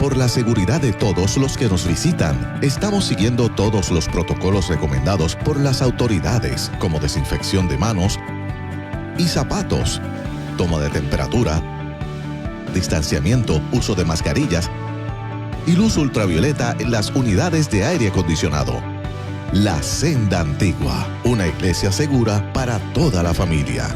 por la seguridad de todos los que nos visitan. Estamos siguiendo todos los protocolos recomendados por las autoridades, como desinfección de manos y zapatos, toma de temperatura, distanciamiento, uso de mascarillas y luz ultravioleta en las unidades de aire acondicionado. La Senda Antigua, una iglesia segura para toda la familia.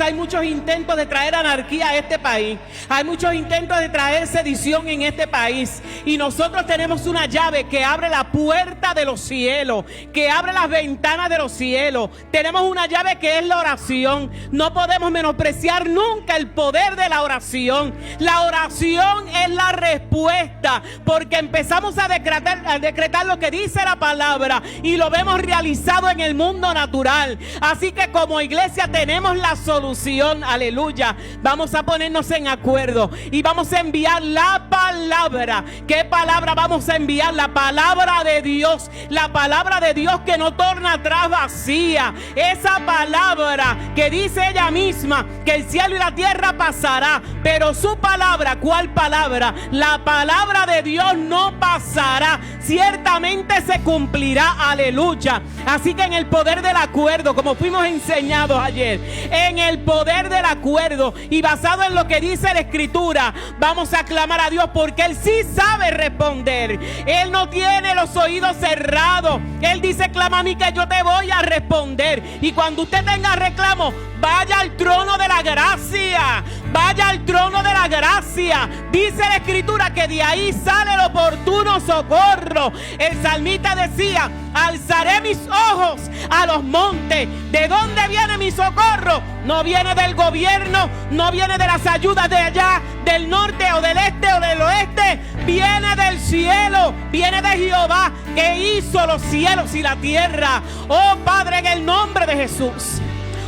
Hay muchos intentos de traer anarquía a este país. Hay muchos intentos de traer sedición en este país. Y nosotros tenemos una llave que abre la puerta de los cielos, que abre las ventanas de los cielos. Tenemos una llave que es la oración. No podemos menospreciar nunca el poder de la oración. La oración es la respuesta, porque empezamos a decretar lo que dice la palabra y lo vemos realizado en el mundo natural. Así que como iglesia tenemos la solución, aleluya. Vamos a ponernos en acuerdo y vamos a enviar la palabra. ¿Qué palabra vamos a enviar? La palabra de Dios. La palabra de Dios que no torna atrás vacía. Esa palabra que dice ella misma que el cielo y la tierra pasará, pero su palabra, ¿cuál palabra? La palabra de Dios no pasará. Ciertamente se cumplirá, aleluya. Así que en el poder del acuerdo, como fuimos enseñados ayer, en el poder del acuerdo y basado en lo que dice la Escritura, vamos a clamar a Dios, porque Él sí sabe responder. Él no tiene los oídos cerrados. Él dice: clama a mí que yo te voy a responder. Y cuando usted tenga reclamo, vaya al trono de la gracia. Vaya al trono de la gracia. Dice la Escritura que de ahí sale el oportuno socorro. El salmista decía: alzaré mis ojos a los montes. ¿De dónde viene mi socorro? No viene del gobierno, no viene de las ayudas de allá, del norte o del este o del oeste. Viene del cielo, viene de Jehová, que hizo los cielos y la tierra. Oh Padre, en el nombre de Jesús,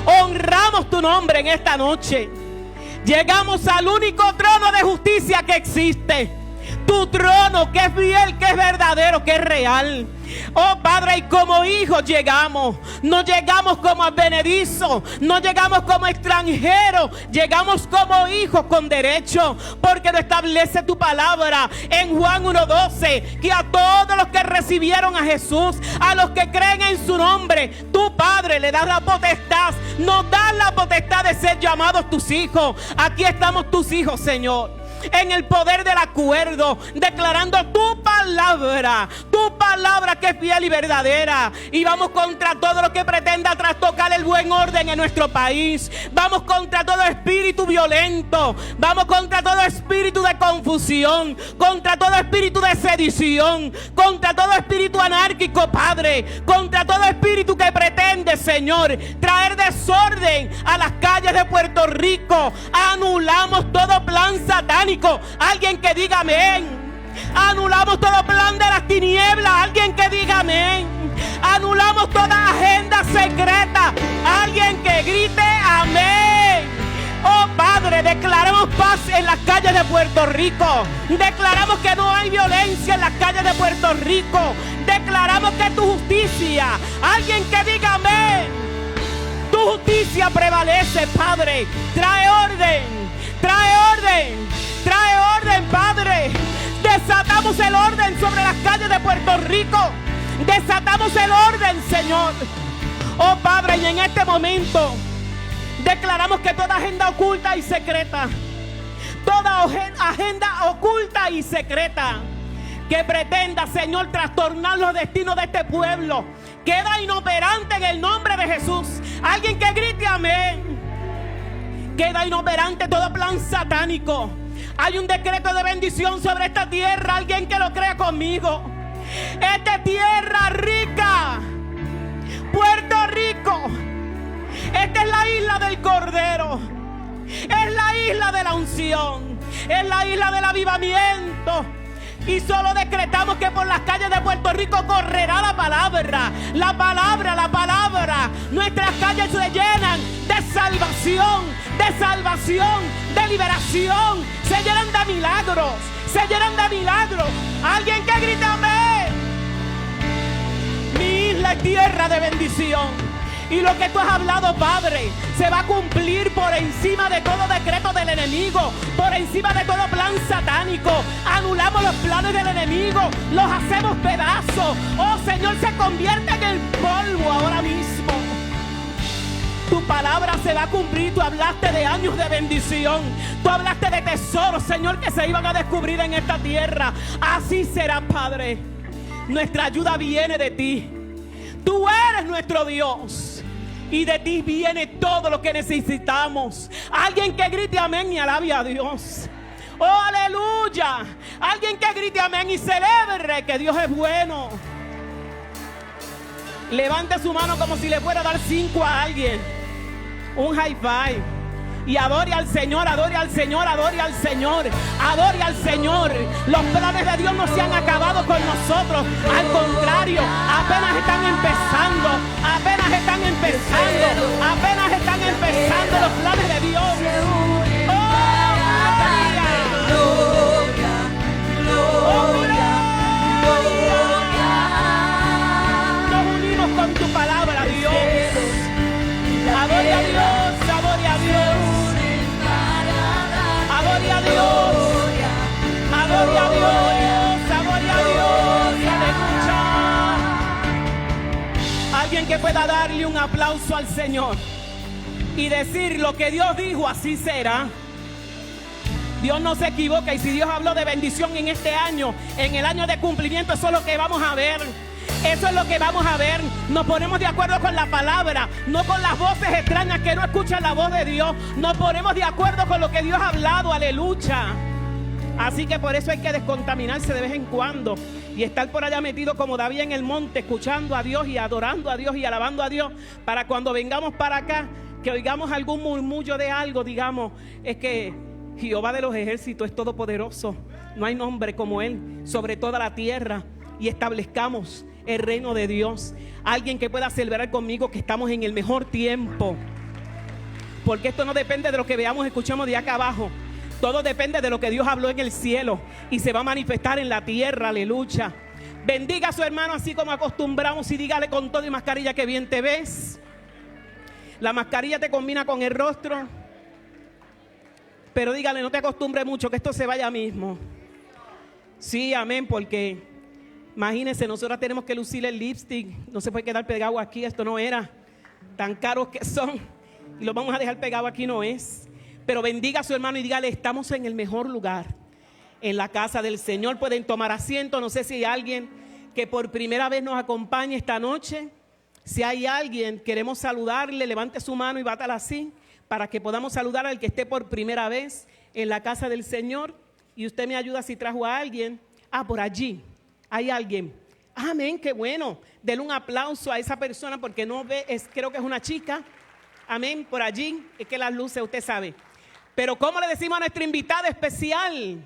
honramos tu nombre en esta noche. Llegamos al único trono de justicia que existe. Tu trono, que es fiel, que es verdadero, que es real. Oh Padre, y como hijos llegamos. No llegamos como advenedizos, no llegamos como extranjeros, llegamos como hijos con derecho, porque lo establece tu palabra en Juan 1:12, que a todos los que recibieron a Jesús, a los que creen en su nombre, tu Padre le da la potestad, nos da la potestad de ser llamados tus hijos. Aquí estamos tus hijos, Señor, en el poder del acuerdo, declarando tu palabra que es fiel y verdadera. Y vamos contra todo lo que pretenda trastocar el buen orden en nuestro país. Vamos contra todo espíritu violento, vamos contra todo espíritu de confusión, contra todo espíritu de sedición, contra todo espíritu anárquico, Padre, contra todo espíritu que pretende, Señor, traer desorden a las calles de Puerto Rico. Anulamos todo plan satánico. Alguien que diga amén. Anulamos todo plan de las tinieblas. Alguien que diga amén. Anulamos toda agenda secreta. Alguien que grite amén. Oh Padre, declaramos paz en las calles de Puerto Rico. Declaramos que no hay violencia en las calles de Puerto Rico. Declaramos que tu justicia, alguien que diga amén, tu justicia prevalece, Padre. Trae orden, trae orden, trae orden, Padre. Desatamos el orden sobre las calles de Puerto Rico. Desatamos el orden, Señor. Oh Padre, y en este momento declaramos que toda agenda oculta y secreta, toda agenda oculta y secreta que pretenda, Señor, trastornar los destinos de este pueblo, queda inoperante en el nombre de Jesús. Alguien que grite amén. Queda inoperante todo plan satánico. Hay un decreto de bendición sobre esta tierra. Alguien que lo crea conmigo. Esta tierra rica, Puerto Rico, esta es la isla del del Cordero. Es la isla de la unción. Es la isla del avivamiento. Y solo decretamos que por las calles de Puerto Rico correrá la palabra. La palabra, la palabra. Nuestras calles se llenan de salvación, de liberación. Se llenan de milagros, se llenan de milagros. Alguien que grite amén. Mi isla es tierra de bendición. Y lo que tú has hablado, Padre, se va a cumplir por encima de todo decreto del enemigo, por encima de todo plan satánico. Anulamos los planes del enemigo, los hacemos pedazos. Oh Señor, se convierte en el polvo ahora mismo. Tu palabra se va a cumplir. Tú hablaste de años de bendición. Tú hablaste de tesoros, Señor, que se iban a descubrir en esta tierra. Así será, Padre. Nuestra ayuda viene de ti. Tú eres nuestro Dios. Y de ti viene todo lo que necesitamos. Alguien que grite amén y alabe a Dios. Oh, aleluya. Alguien que grite amén y celebre que Dios es bueno. Levante su mano como si le fuera a dar 5 a alguien. Un high five. Y adore al Señor, adore al Señor, adore al Señor, adore al Señor. Los planes de Dios no se han acabado con nosotros. Al contrario, apenas están empezando. Apenas están empezando. Apenas están empezando los planes de Dios. ¡Oh, gloria! ¡Oh, gloria! Nos unimos con tu palabra, Dios. Adore a Dios, adore a Dios. Adore a Dios, adore a Dios, adore a Dios, aleluya. Alguien que pueda darle un aplauso al Señor y decir lo que Dios dijo, así será. Dios no se equivoca, y si Dios habló de bendición en este año, en el año de cumplimiento, eso es lo que vamos a ver. Eso es lo que vamos a ver. Nos ponemos de acuerdo con la palabra, no con las voces extrañas que no escuchan la voz de Dios. Nos ponemos de acuerdo con lo que Dios ha hablado, aleluya. Así que por eso hay que descontaminarse de vez en cuando y estar por allá metido como David en el monte, escuchando a Dios y adorando a Dios y alabando a Dios, para cuando vengamos para acá, que oigamos algún murmullo de algo, digamos, es que Jehová de los ejércitos es todopoderoso, no hay nombre como Él sobre toda la tierra, y establezcamos el reino de Dios. Alguien que pueda celebrar conmigo que estamos en el mejor tiempo, porque esto no depende de lo que veamos, escuchamos de acá abajo. Todo depende de lo que Dios habló en el cielo y se va a manifestar en la tierra, aleluya. Bendiga a su hermano así como acostumbramos y dígale con todo y mascarilla que bien te ves. La mascarilla te combina con el rostro, pero dígale, no te acostumbres mucho, que esto se vaya mismo. Sí, amén, porque imagínense, nosotros tenemos que lucir el lipstick, no se puede quedar pegado aquí, esto no era, tan caros que son, y lo vamos a dejar pegado aquí, no es. Pero bendiga a su hermano y dígale, estamos en el mejor lugar, en la casa del Señor. Pueden tomar asiento. No sé si hay alguien que por primera vez nos acompañe esta noche. Si hay alguien, queremos saludarle, levante su mano y bátala así, para que podamos saludar al que esté por primera vez en la casa del Señor. Y usted me ayuda si trajo a alguien. Por allí hay alguien. Amén, qué bueno. Denle un aplauso a esa persona porque no ve, creo que es una chica. Amén, por allí, es que las luces, usted sabe. Pero ¿cómo le decimos a nuestra invitada especial?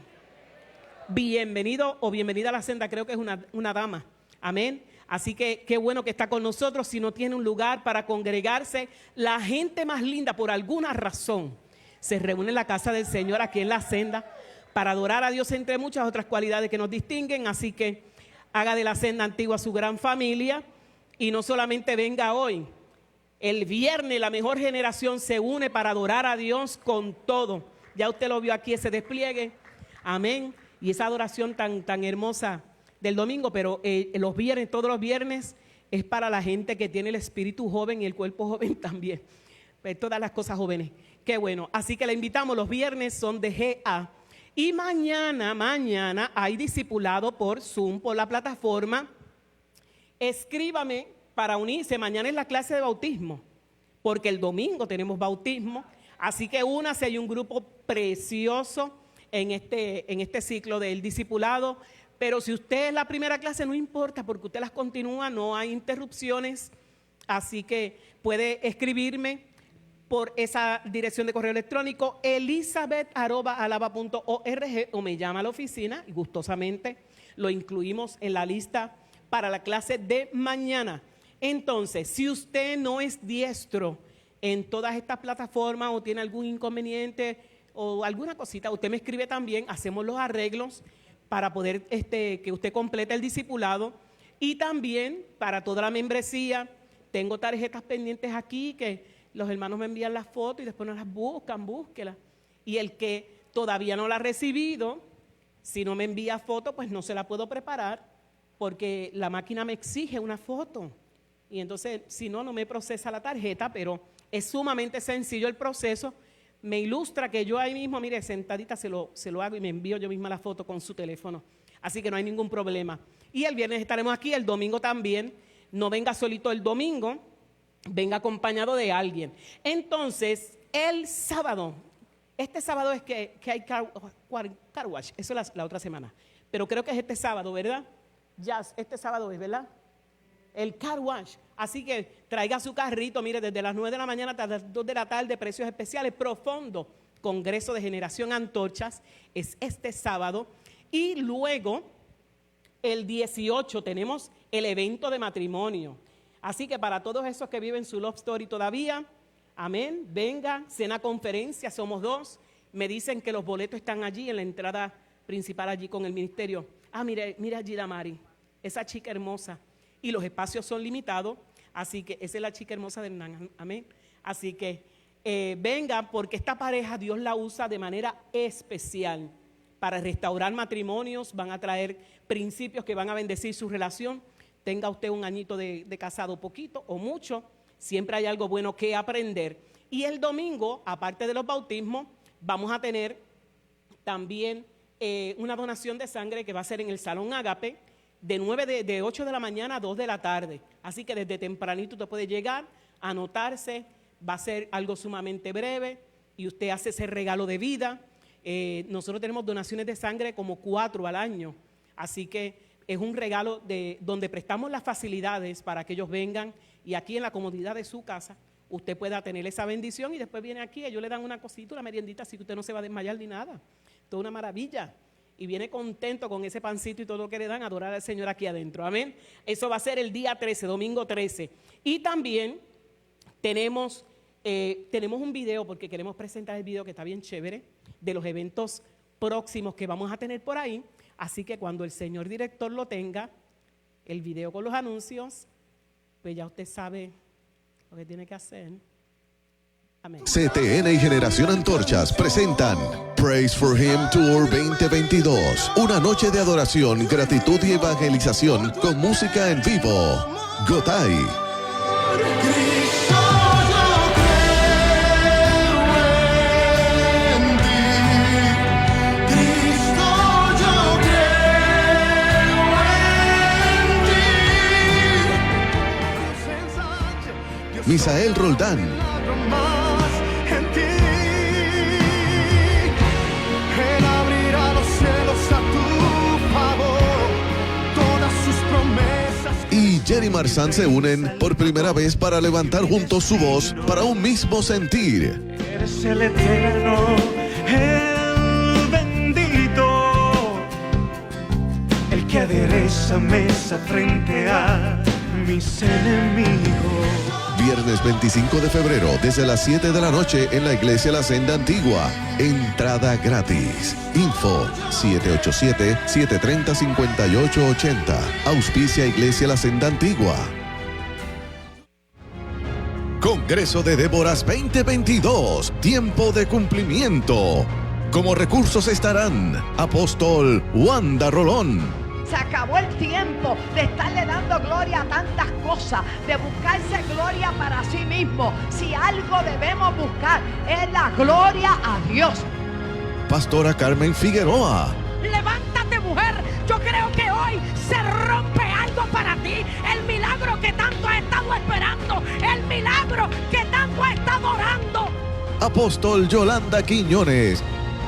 Bienvenido o bienvenida a la senda, creo que es una dama. Amén. Así que qué bueno que está con nosotros. Si no tiene un lugar para congregarse, la gente más linda por alguna razón se reúne en la casa del Señor aquí en la senda para adorar a Dios, entre muchas otras cualidades que nos distinguen. Así que haga de la senda antigua su gran familia y no solamente venga hoy. El viernes la mejor generación se une para adorar a Dios con todo. Ya usted lo vio aquí, ese despliegue. Amén. Y esa adoración tan hermosa del domingo, pero los viernes, todos los viernes, es para la gente que tiene el espíritu joven y el cuerpo joven también. Pues todas las cosas jóvenes. Qué bueno. Así que le invitamos, los viernes son de GA. Y mañana hay discipulado por Zoom, por la plataforma. Escríbame para unirse. Mañana es la clase de bautismo, porque el domingo tenemos bautismo. Así que únase, hay un grupo precioso en este ciclo del discipulado. Pero si usted es la primera clase, no importa, porque usted las continúa, no hay interrupciones. Así que puede escribirme por esa dirección de correo electrónico elizabeth@alaba.org o me llama a la oficina y gustosamente lo incluimos en la lista para la clase de mañana. Entonces, si usted no es diestro en todas estas plataformas o tiene algún inconveniente o alguna cosita, usted me escribe también, hacemos los arreglos para poder que usted complete el discipulado. Y también para toda la membresía, tengo tarjetas pendientes aquí que los hermanos me envían las fotos y después no las buscan, búsquelas. Y el que todavía no la ha recibido, si no me envía foto, pues no se la puedo preparar porque la máquina me exige una foto. Y entonces, si no, no me procesa la tarjeta, pero es sumamente sencillo el proceso. Me ilustra que yo ahí mismo, mire, sentadita se lo hago y me envío yo misma la foto con su teléfono. Así que no hay ningún problema. Y el viernes estaremos aquí, el domingo también. No venga solito el domingo, venga acompañado de alguien. Entonces, el sábado, este sábado es que hay car wash, eso es la otra semana. Pero creo que es este sábado, ¿verdad? Ya, este sábado es, ¿verdad? El car wash. Así que traiga su carrito, mire, desde las 9 de la mañana hasta las 2 de la tarde, precios especiales, profundo. Congreso de Generación Antorchas es este sábado. Y luego, el 18, tenemos el evento de matrimonio. Así que para todos esos que viven su love story todavía, amén, venga, cena conferencia, somos 2. Me dicen que los boletos están allí en la entrada principal allí con el ministerio. Mira allí la Mari, esa chica hermosa. Y los espacios son limitados, así que esa es la chica hermosa de Hernán, amén. Así que vengan porque esta pareja Dios la usa de manera especial para restaurar matrimonios, van a traer principios que van a bendecir su relación. Tenga usted un añito de casado, poquito o mucho, siempre hay algo bueno que aprender. Y el domingo, aparte de los bautismos, vamos a tener también una donación de sangre que va a ser en el Salón Ágape de 8 de la mañana a 2 de la tarde. Así que desde tempranito usted puede llegar, anotarse, va a ser algo sumamente breve y usted hace ese regalo de vida. Nosotros tenemos donaciones de sangre como 4 al año, así que es un regalo donde prestamos las facilidades para que ellos vengan y aquí en la comodidad de su casa usted pueda tener esa bendición y después viene aquí, ellos le dan una cosita, una meriendita, así que usted no se va a desmayar ni nada. Toda una maravilla. Y viene contento con ese pancito y todo lo que le dan a adorar al Señor aquí adentro. Amén. Eso va a ser el día 13, domingo 13. Y también tenemos un video, porque queremos presentar el video que está bien chévere, de los eventos próximos que vamos a tener por ahí. Así que cuando el señor director lo tenga, el video con los anuncios, pues ya usted sabe lo que tiene que hacer. Amén. CTN y Generación Antorchas presentan Praise for Him Tour 2022. Una noche de adoración, gratitud y evangelización con música en vivo. Gotay. Misael Roldán. Él abrirá los cielos a tu favor, todas sus promesas. Y Jerry Marzán se unen por primera vez para levantar juntos su voz para un mismo sentir. Eres el eterno, el bendito, el que adereza mesa frente a mis enemigos. Viernes 25 de febrero, desde las 7 de la noche en la Iglesia La Senda Antigua. Entrada gratis. Info 787-730-5880. Auspicia Iglesia La Senda Antigua. Congreso de Déboras 2022. Tiempo de cumplimiento. Como recursos estarán Apóstol Wanda Rolón. Se acabó el tiempo de estarle dando gloria a tantas cosas, de buscarse gloria para sí mismo. Si algo debemos buscar es la gloria a Dios. Pastora Carmen Figueroa. Levántate, mujer. Yo creo que hoy se rompe algo para ti. El milagro que tanto has estado esperando. El milagro que tanto has estado orando. Apóstol Yolanda Quiñones.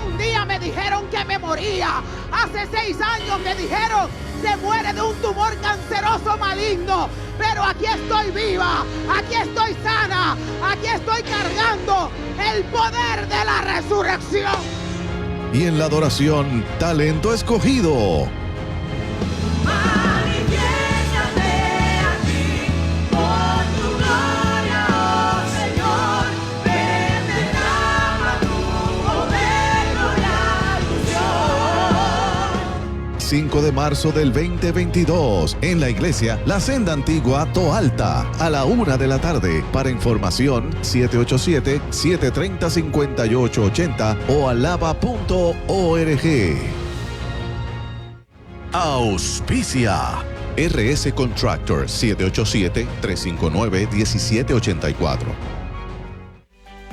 Un día me dijeron que me moría. Hace 6 años me dijeron se muere de un tumor canceroso maligno. Pero aquí estoy viva, aquí estoy sana, aquí estoy cargando el poder de la resurrección. Y en la adoración, talento escogido. Por tu gloria, oh Señor, ven, derrama tu poder, gloria, unción. 5 de marzo del 2022, en la iglesia La Senda Antigua Toalta, a la 1 de la tarde. Para información, 787-730-5880 o alaba.org. Auspicia RS Contractor 787-359-1784.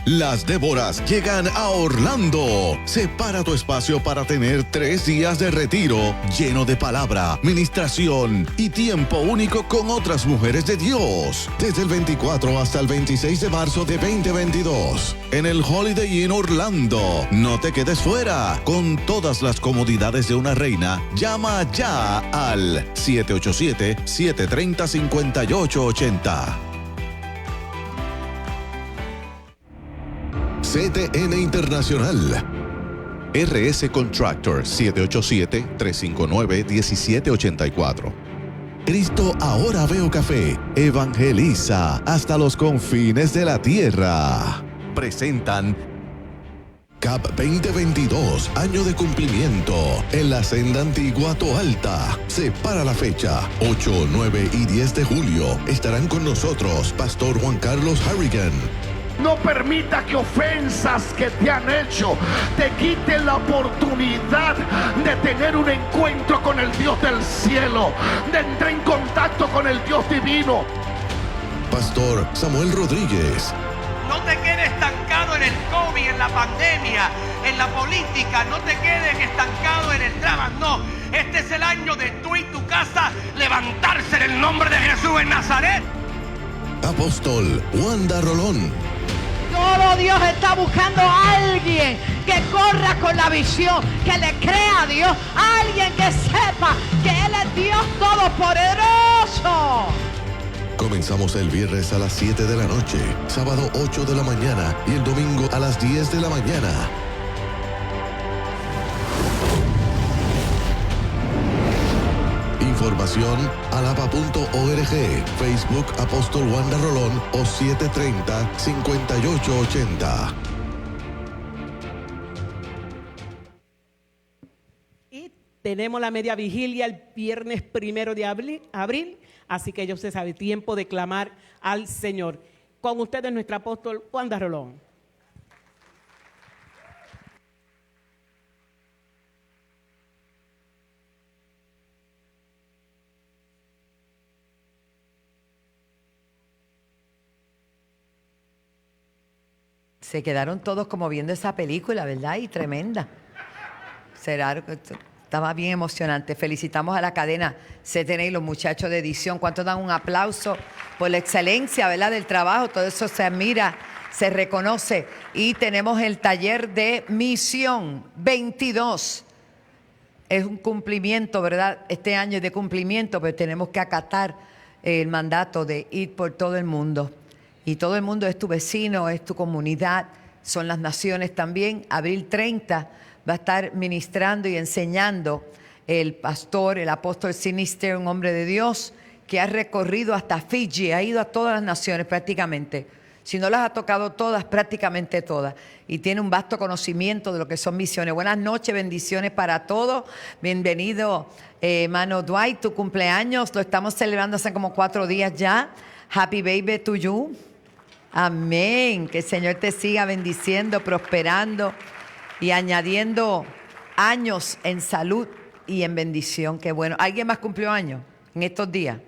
Las Déboras llegan a Orlando. Separa tu espacio para tener 3 días de retiro lleno de palabra, ministración y tiempo único con otras mujeres de Dios. Desde el 24 hasta el 26 de marzo de 2022 en el Holiday Inn Orlando. No te quedes fuera. Con todas las comodidades de una reina, llama ya al 787-730-5880. CTN Internacional. RS Contractor 787-359-1784. Cristo Ahora Veo Café evangeliza hasta los confines de la tierra. Presentan CAP 2022, año de cumplimiento, en la Senda Antigua Toalta. Separa la fecha, 8, 9 y 10 de julio. Estarán con nosotros Pastor Juan Carlos Harrigan. No permita que ofensas que te han hecho te quiten la oportunidad de tener un encuentro con el Dios del cielo, de entrar en contacto con el Dios divino. Pastor Samuel Rodríguez. No te quedes estancado en el COVID, en la pandemia, en la política. No te quedes estancado en el drama. No, este es el año de tú y tu casa levantarse en el nombre de Jesús en Nazaret. Apóstol Wanda Rolón. Todo Dios está buscando a alguien que corra con la visión, que le crea a Dios, alguien que sepa que Él es Dios todopoderoso. Comenzamos el viernes a las 7 de la noche, sábado 8 de la mañana y el domingo a las 10 de la mañana. Información alaba.org, Facebook Apóstol Wanda Rolón o 730-5880. Y tenemos la media vigilia el viernes 1 de abril, así que ya usted sabe, tiempo de clamar al Señor. Con ustedes nuestro apóstol Wanda Rolón. Se quedaron todos como viendo esa película, ¿verdad? Y tremenda. Estaba bien emocionante. Felicitamos a la cadena CTN y los muchachos de edición. ¿Cuántos dan un aplauso por la excelencia, ¿verdad? Del trabajo? Todo eso se admira, se reconoce. Y tenemos el taller de Misión 22. Es un cumplimiento, ¿verdad? Este año es de cumplimiento, pero tenemos que acatar el mandato de ir por todo el mundo. Y todo el mundo es tu vecino, es tu comunidad, son las naciones también. Abril 30 va a estar ministrando y enseñando el pastor, el apóstol Sinister, un hombre de Dios que ha recorrido hasta Fiji, ha ido a todas las naciones prácticamente. Si no las ha tocado todas, prácticamente todas. Y tiene un vasto conocimiento de lo que son misiones. Buenas noches, bendiciones para todos. Bienvenido, hermano Dwight, tu cumpleaños. Lo estamos celebrando hace como 4 días ya. Happy baby to you. Amén. Que el Señor te siga bendiciendo, prosperando y añadiendo años en salud y en bendición. Qué bueno. ¿Alguien más cumplió años en estos días?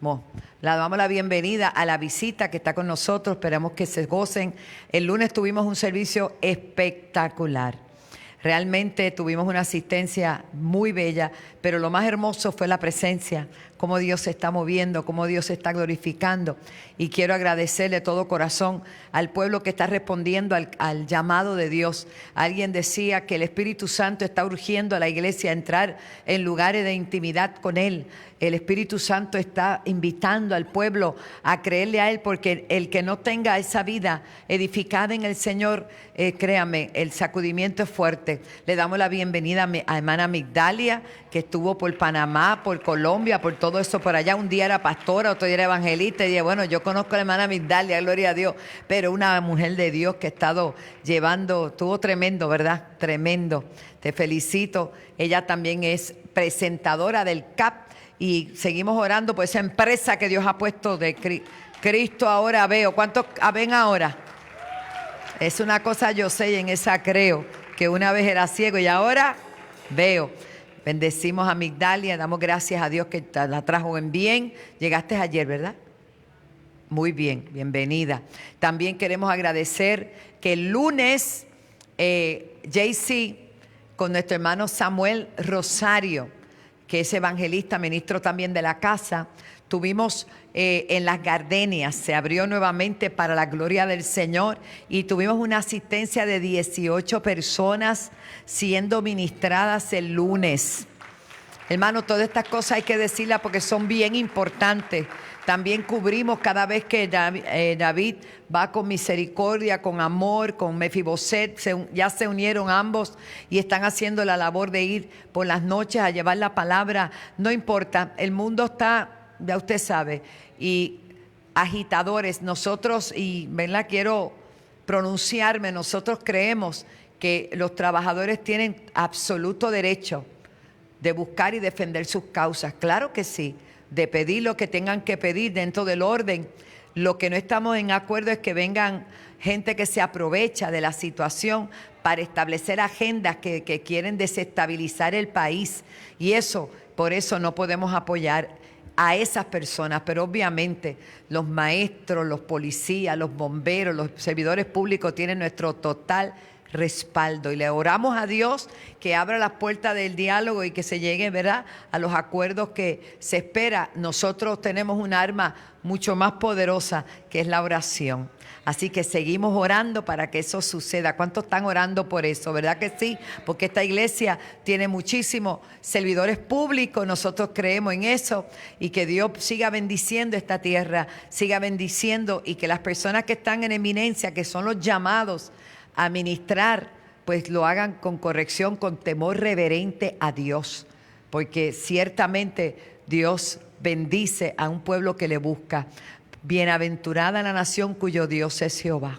Bueno, le damos la bienvenida a la visita que está con nosotros. Esperamos que se gocen. El lunes tuvimos un servicio espectacular. Realmente tuvimos una asistencia muy bella, pero lo más hermoso fue la presencia cómo Dios se está moviendo, cómo Dios se está glorificando. Y quiero agradecerle de todo corazón al pueblo que está respondiendo al llamado de Dios. Alguien decía que el Espíritu Santo está urgiendo a la iglesia a entrar en lugares de intimidad con Él. El Espíritu Santo está invitando al pueblo a creerle a Él, porque el que no tenga esa vida edificada en el Señor, créame, el sacudimiento es fuerte. Le damos la bienvenida a hermana Migdalia, que estuvo por Panamá, por Colombia, por todo eso por allá. Un día era pastora, otro día era evangelista. Y dije, bueno, yo conozco a la hermana Migdalia, gloria a Dios, pero una mujer de Dios que ha estado llevando, estuvo tremendo, ¿verdad? Tremendo. Te felicito. Ella también es presentadora del CAP. Y seguimos orando por esa empresa que Dios ha puesto de Cristo ahora veo. ¿Cuántos ven ahora? Es una cosa yo sé y en esa creo, que una vez era ciego y ahora veo. Bendecimos a Migdalia, damos gracias a Dios que la trajo en bien. Llegaste ayer, ¿verdad? Muy bien, bienvenida. También queremos agradecer que el lunes JC con nuestro hermano Samuel Rosario, que es evangelista, ministro también de la casa, tuvimos en Las Gardenias, se abrió nuevamente para la gloria del Señor y tuvimos una asistencia de 18 personas siendo ministradas el lunes. Hermano, todas estas cosas hay que decirlas porque son bien importantes. También cubrimos cada vez que David va con misericordia, con amor, con Mefiboset. Ya se unieron ambos y están haciendo la labor de ir por las noches a llevar la palabra. No importa, el mundo está, ya usted sabe, y agitadores. Nosotros, y ¿verdad? Quiero pronunciarme, nosotros creemos que los trabajadores tienen absoluto derecho de buscar y defender sus causas. Claro que sí, de pedir lo que tengan que pedir dentro del orden. Lo que no estamos en acuerdo es que vengan gente que se aprovecha de la situación para establecer agendas que quieren desestabilizar el país. Y eso, por eso no podemos apoyar a esas personas. Pero obviamente los maestros, los policías, los bomberos, los servidores públicos tienen nuestro total respaldo y le oramos a Dios que abra las puertas del diálogo y que se llegue, ¿verdad?, a los acuerdos que se espera. Nosotros tenemos un arma mucho más poderosa que es la oración. Así que seguimos orando para que eso suceda. ¿Cuántos están orando por eso? ¿Verdad que sí? Porque esta iglesia tiene muchísimos servidores públicos. Nosotros creemos en eso y que Dios siga bendiciendo esta tierra, siga bendiciendo y que las personas que están en eminencia, que son los llamados a ministrar, pues lo hagan con corrección, con temor reverente a Dios. Porque ciertamente Dios bendice a un pueblo que le busca. Bienaventurada la nación cuyo Dios es Jehová.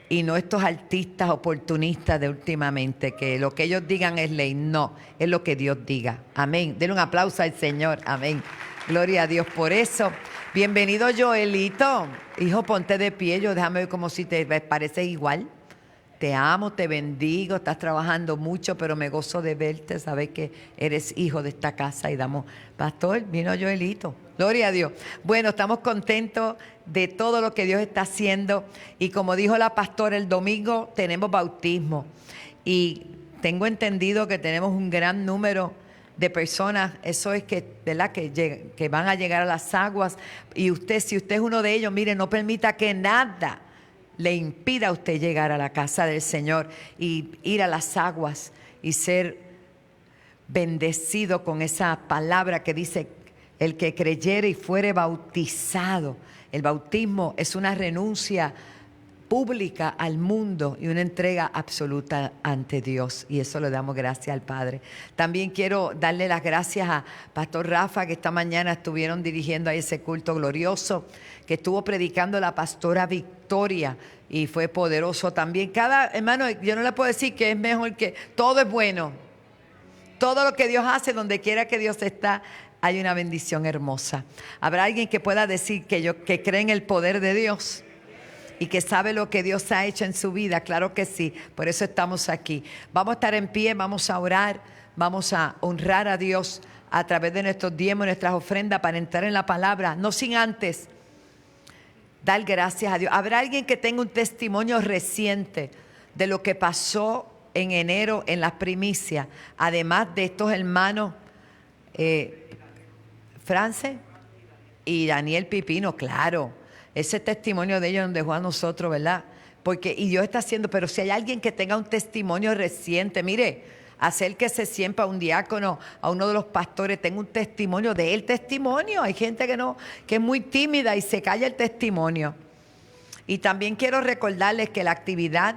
Y no estos artistas oportunistas de últimamente, que lo que ellos digan es ley. No, es lo que Dios diga. Amén. Denle un aplauso al Señor. Amén. Gloria a Dios por eso. Bienvenido, Joelito. Hijo, ponte de pie. Déjame ver como si te pareces igual. Te amo, te bendigo, estás trabajando mucho, pero me gozo de verte, sabes que eres hijo de esta casa y damos, pastor, vino Joelito, gloria a Dios. Bueno, estamos contentos de todo lo que Dios está haciendo y como dijo la pastora, el domingo tenemos bautismo y tengo entendido que tenemos un gran número de personas, eso es que, ¿verdad?, que van a llegar a las aguas y usted, si usted es uno de ellos, mire, no permita que nada le impida a usted llegar a la casa del Señor y ir a las aguas y ser bendecido con esa palabra que dice, el que creyere y fuere bautizado. El bautismo es una renuncia pública al mundo y una entrega absoluta ante Dios, y eso le damos gracias al Padre. También quiero darle las gracias a Pastor Rafa, que esta mañana estuvieron dirigiendo a ese culto glorioso, que estuvo predicando la pastora Victoria y fue poderoso también. Cada hermano, yo no le puedo decir que es mejor, que todo es bueno, todo lo que Dios hace, donde quiera que Dios está, hay una bendición hermosa. ¿Habrá alguien que pueda decir que cree en el poder de Dios y que sabe lo que Dios ha hecho en su vida? Claro que sí, por eso estamos aquí. Vamos a estar en pie, vamos a orar, vamos a honrar a Dios a través de nuestros diezmos, nuestras ofrendas, para entrar en la palabra, no sin antes dar gracias a Dios. ¿Habrá alguien que tenga un testimonio reciente de lo que pasó en enero en las primicias? Además de estos hermanos France y Daniel Pipino, claro. Ese testimonio de ellos nos dejó a nosotros, ¿verdad? Porque, y Dios está haciendo, pero si hay alguien que tenga un testimonio reciente, mire, acérquese siempre a un diácono, a uno de los pastores, tenga un testimonio de él, testimonio. Hay gente que es muy tímida y se calla el testimonio. Y también quiero recordarles que la actividad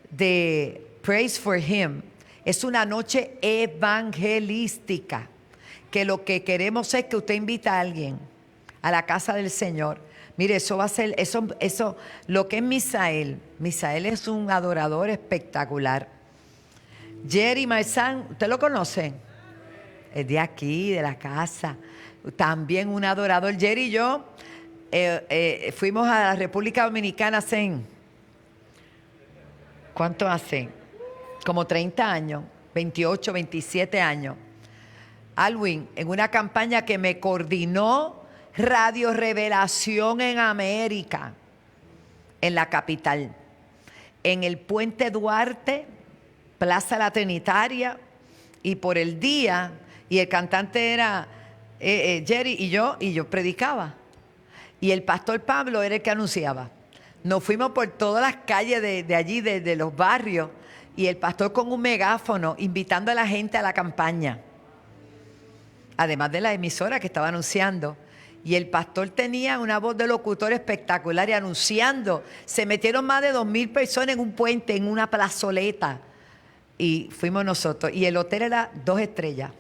de Praise for Him es una noche evangelística, que lo que queremos es que usted invite a alguien a la casa del Señor. Mire, eso va a ser, eso, lo que es Misael. Misael es un adorador espectacular. Jerry Marzán, ¿usted lo conoce? Es de aquí, de la casa. También un adorador. Jerry y yo fuimos a la República Dominicana hace, ¿cuánto hace? Como 30 años, 28, 27 años. Alwin, en una campaña que me coordinó Radio Revelación en América, en la capital, en el Puente Duarte, Plaza La Trinitaria, y por el día, y el cantante era Jerry y yo predicaba, y el pastor Pablo era el que anunciaba. Nos fuimos por todas las calles de allí, de los barrios, y el pastor con un megáfono invitando a la gente a la campaña, además de la emisora que estaba anunciando. Y el pastor tenía una voz de locutor espectacular y anunciando. Se metieron más de 2,000 personas en un puente, en una plazoleta. Y fuimos nosotros. Y el hotel era 2 estrellas.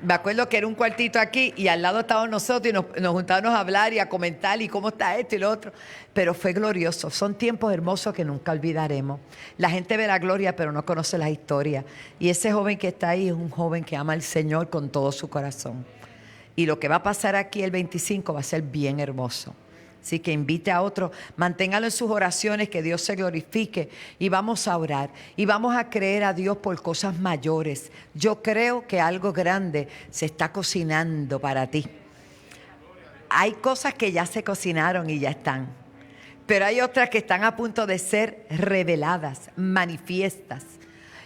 Me acuerdo que era un cuartito aquí y al lado estábamos nosotros y nos juntábamos a hablar y a comentar y cómo está esto y lo otro. Pero fue glorioso. Son tiempos hermosos que nunca olvidaremos. La gente ve la gloria pero no conoce la historia. Y ese joven que está ahí es un joven que ama al Señor con todo su corazón. Y lo que va a pasar aquí el 25 va a ser bien hermoso. Así que invite a otros, manténgalo en sus oraciones, que Dios se glorifique. Y vamos a orar. Y vamos a creer a Dios por cosas mayores. Yo creo que algo grande se está cocinando para ti. Hay cosas que ya se cocinaron y ya están. Pero hay otras que están a punto de ser reveladas, manifiestas.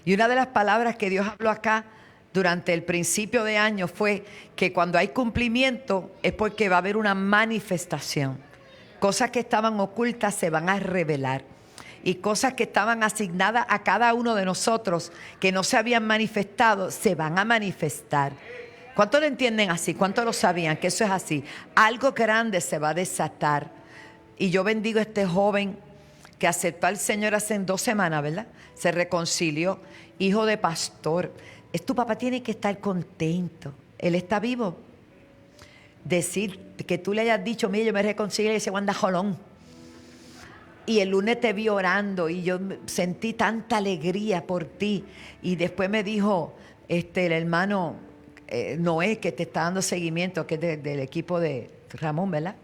Y una de las palabras que Dios habló acá durante el principio de año fue que cuando hay cumplimiento es porque va a haber una manifestación. Cosas que estaban ocultas se van a revelar. Y cosas que estaban asignadas a cada uno de nosotros que no se habían manifestado, se van a manifestar. ¿Cuántos lo entienden así? ¿Cuántos lo sabían que eso es así? Algo grande se va a desatar. Y yo bendigo a este joven que aceptó al Señor hace 2 semanas, ¿verdad? Se reconcilió, hijo de pastor. Tu papá tiene que estar contento. Él está vivo. Decir que tú le hayas dicho, mira, yo me reconcilié, ese Wanda Jolón. Y el lunes te vi orando y yo sentí tanta alegría por ti. Y después me dijo el hermano Noé, que te está dando seguimiento, que es del equipo de Ramón, ¿verdad?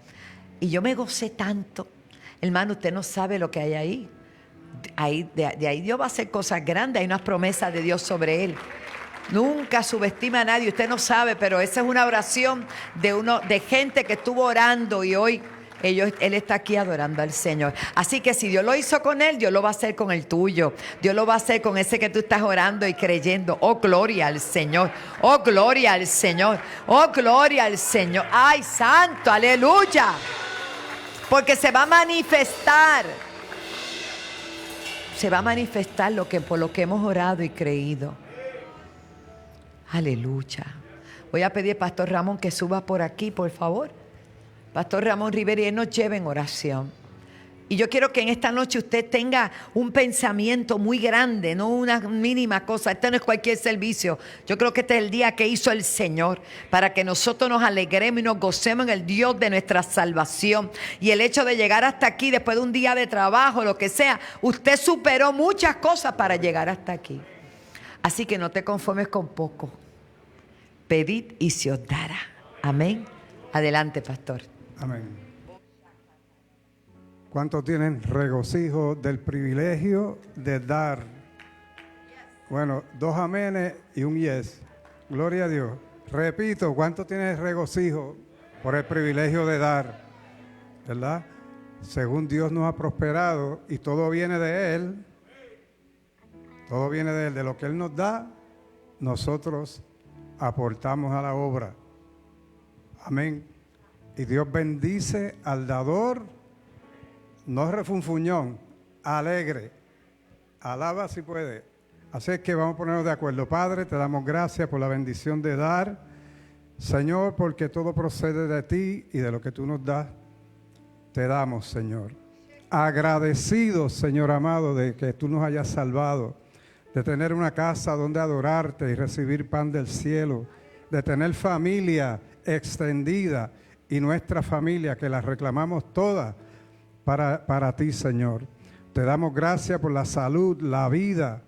Y yo me gocé tanto. Hermano, usted no sabe lo que hay ahí. De ahí Dios va a hacer cosas grandes. Hay unas promesas de Dios sobre él. Nunca subestima a nadie, usted no sabe, pero esa es una oración de gente que estuvo orando y hoy él está aquí adorando al Señor. Así que si Dios lo hizo con él, Dios lo va a hacer con el tuyo. Dios lo va a hacer con ese que tú estás orando y creyendo. Oh, gloria al Señor. Oh, gloria al Señor. Oh, gloria al Señor. Ay, santo, aleluya. Porque se va a manifestar. Se va a manifestar por lo que hemos orado y creído. Aleluya. Voy a pedir al Pastor Ramón que suba por aquí, por favor. Pastor Ramón Rivera, y él nos lleve en oración. Y yo quiero que en esta noche usted tenga un pensamiento muy grande, no una mínima cosa. Este no es cualquier servicio. Yo creo que este es el día que hizo el Señor para que nosotros nos alegremos y nos gocemos en el Dios de nuestra salvación. Y el hecho de llegar hasta aquí después de un día de trabajo, lo que sea, usted superó muchas cosas para llegar hasta aquí. Así que no te conformes con poco. Pedid y se os dará. Amén. Adelante, pastor. Amén. ¿Cuántos tienen regocijo del privilegio de dar? Bueno, 2 amenes y un yes. Gloria a Dios. Repito, ¿cuántos tienen regocijo por el privilegio de dar? ¿Verdad? Según Dios nos ha prosperado y todo viene de Él. Todo viene de Él. De lo que Él nos da, nosotros aportamos a la obra. Amén. Y Dios bendice al dador, no refunfuñón, alegre. Alaba si puede. Así es que vamos a ponernos de acuerdo. Padre, te damos gracias por la bendición de dar. Señor, porque todo procede de ti y de lo que tú nos das, te damos, Señor. Agradecidos, Señor amado, de que tú nos hayas salvado, de tener una casa donde adorarte y recibir pan del cielo, de tener familia extendida y nuestra familia que la reclamamos toda para ti, Señor. Te damos gracias por la salud, la vida.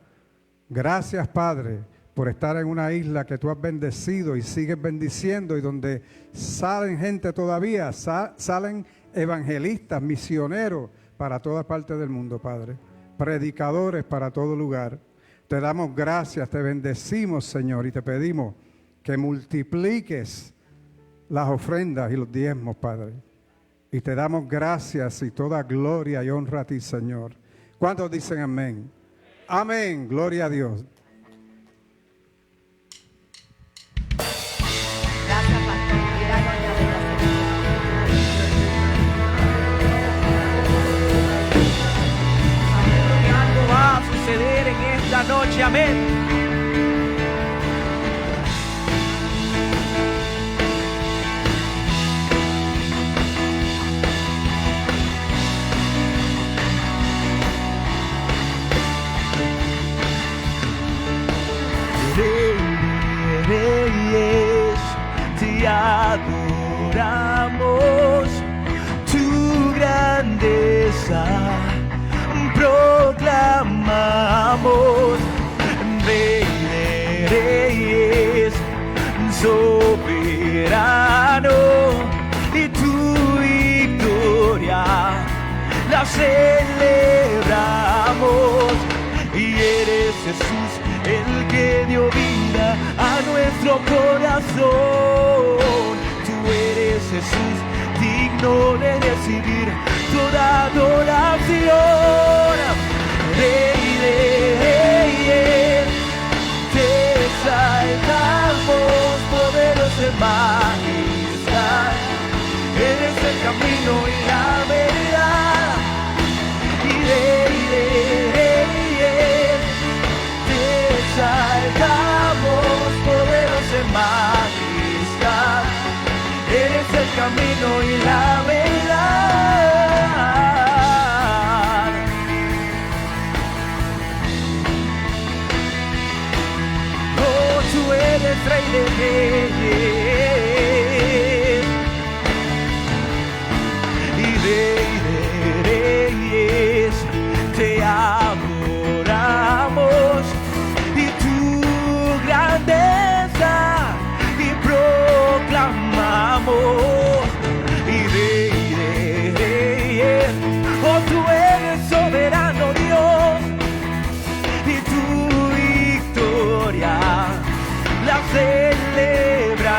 Gracias, Padre, por estar en una isla que tú has bendecido y sigues bendiciendo y donde salen gente todavía, salen evangelistas, misioneros para toda parte del mundo, Padre. Predicadores para todo lugar. Te damos gracias, te bendecimos, Señor, y te pedimos que multipliques las ofrendas y los diezmos, Padre. Y te damos gracias y toda gloria y honra a ti, Señor. ¿Cuántos dicen amén? Amén, gloria a Dios. Gracias, pastor. Algo va a suceder en esta noche, amén. Reyes, te adoramos, tu grandeza proclamamos. Rey de reyes, soberano, y tu victoria la celebramos. Y eres Jesús el que dio vida a nuestro corazón. Tú eres Jesús, digno de recibir toda adoración. Rey de reyes, te exaltamos, poderoso en majestad. Eres el camino y la verdad. Y Rey de reyes, exaltamos, poderoso en majestad. Eres el camino y la verdad. Oh, tú eres Rey de reyes y Rey de reyes, te adoramos. Grandeza y proclamamos. Y Rey de reyes, oh, tú eres soberano Dios, y tu victoria la celebramos.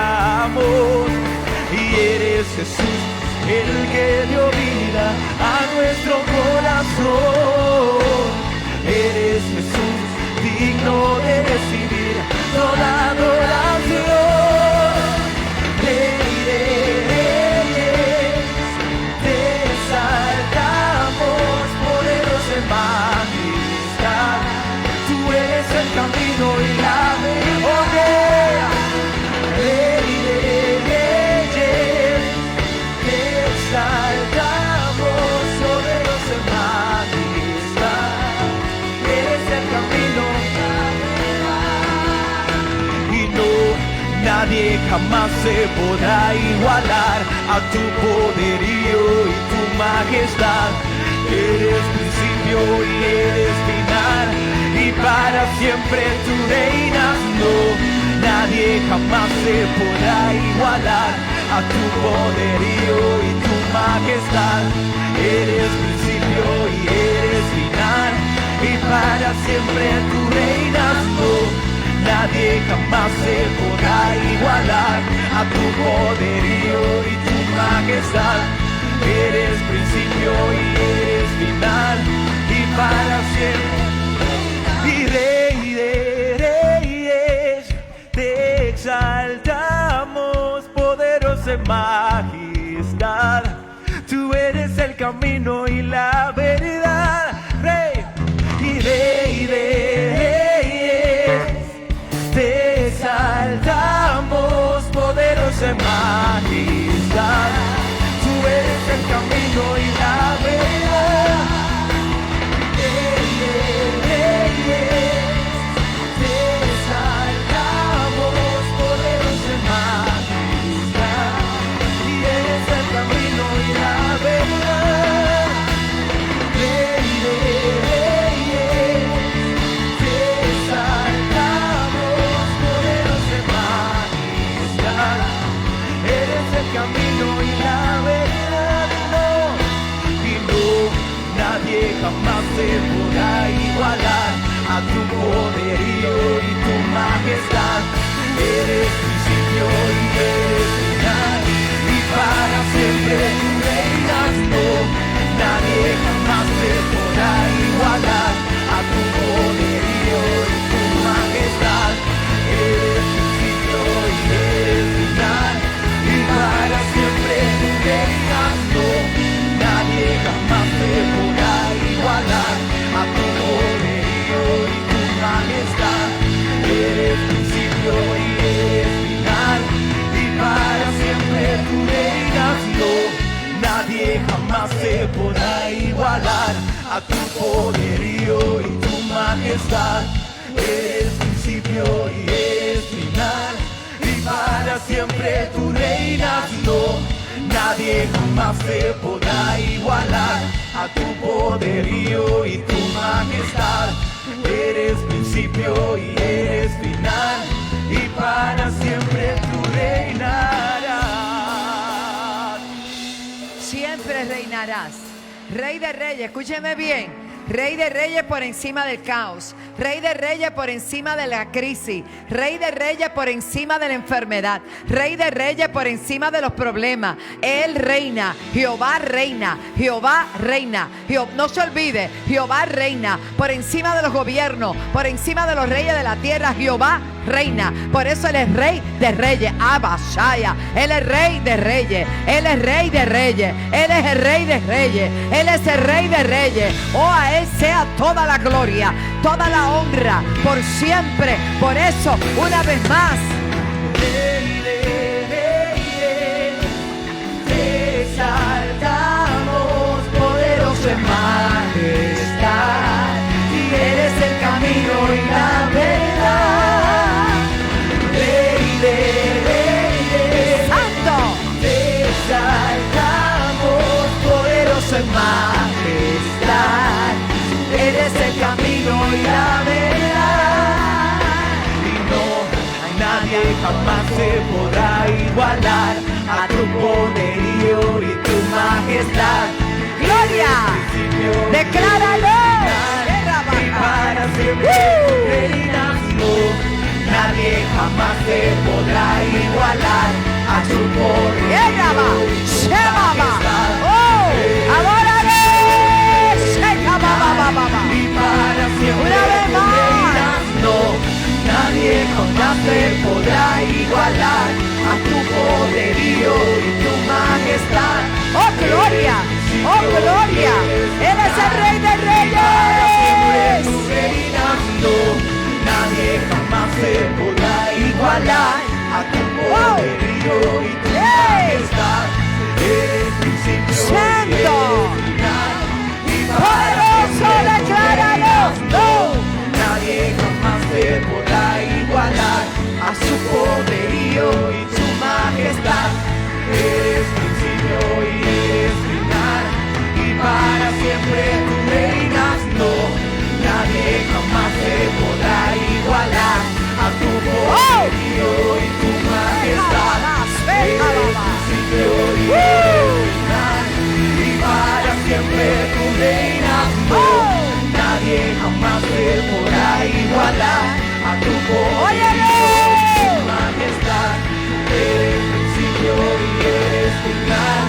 Y eres Jesús el que dio vida a nuestro corazón. Eres Jesús digno de recibir toda adoración. Rey de reyes, te exaltamos, poderoso en majestad. Tú eres el camino y la verdad. Rey de reyes, te exaltamos, poderoso en majestad. Eres el camino. Nadie jamás se podrá igualar a tu poderío y tu majestad. Eres principio y eres final, y para siempre tú reinas. No, nadie jamás se podrá igualar a tu poderío y tu majestad. Eres principio y eres final, y para siempre tú reinas. No, nadie jamás se podrá igualar a tu poderío y tu majestad. Eres principio y eres final, y para siempre. Y Rey de reyes, te exaltamos. majestad. Tú eres el camino y la verdad, Rey y Rey de Reyes. Te exaltamos, poderoso en majestad. Tú eres el camino y la verdad. Rey de Reyes. Te exaltamos, poderoso en majestad. Y eres el camino y la verdad. Rey de Reyes. Te exaltamos, poderoso en majestad. Eres el camino y la verdad. Y no, nadie jamás se podrá igualar a tu poderío y tu majestad. Eres principio y eres final, y para siempre tú reinas. No, nadie jamás se podrá igualar a tu poderío y tu majestad. Eres principio y eres final, y para siempre tú reinas. No, nadie jamás se podrá igualar a tu poderío y tu majestad. Eres principio y eres final, y para siempre tú reinas. No, nadie jamás se podrá igualar a tu poderío y tu majestad. Eres principio y eres final, y para siempre tú reinas. No, nadie jamás se podrá igualar a tu poderío y tu majestad. Eres principio y eres final, y para siempre tú reinarás. Siempre reinarás. Rey de Reyes, escúcheme bien. Rey de Reyes por encima del caos. Rey de Reyes por encima de la crisis. Rey de Reyes por encima de la enfermedad. Rey de Reyes por encima de los problemas. Él reina. Jehová reina. Jehová reina. No se olvide, Jehová reina por encima de los gobiernos, por encima de los reyes de la tierra. Jehová reina. Por eso Él es Rey de Reyes. Abashaya. Él es Rey de Reyes. Él es Rey de Reyes. Él es el Rey de Reyes. Él es el Rey de Reyes. Oh, a Él sea toda la gloria, toda la honra, por siempre. Por eso, una vez más, Rey de Reyes, te exaltamos, poderoso en majestad, y eres el camino y la verdad. Rey de Reyes, Santo, te exaltamos, poderoso en majestad. Eres el camino y la verdad. Y no, nadie jamás se podrá igualar a tu poderío y tu majestad. gloria, decláralo. Y para siempre tú reinas. No, nadie jamás se podrá igualar a tu poderío y tu majestad. Oh, adórale. Y para siempre Una vez tú más. reinas. No, nadie jamás se podrá igualar a tu poderío y tu majestad. Oh, gloria, oh, gloria. Él es el Rey de Reyes. Tú reinas. No, nadie jamás se podrá igualar a tu poderío y tu majestad. Eres principio y Santo. eres final, y para Poderoso, siempre tú decláralo. reinas. No, nadie jamás se podrá igualar a su poderío y su majestad. Eres principio y eres final, y para siempre tú reinas. No, nadie jamás se podrá igualar a tu poderío y tu majestad. Eres principio y eres final, y para siempre tú reinas. No, nadie jamás se podrá igualar a tu poderío y tu majestad. Eres principio y eres final,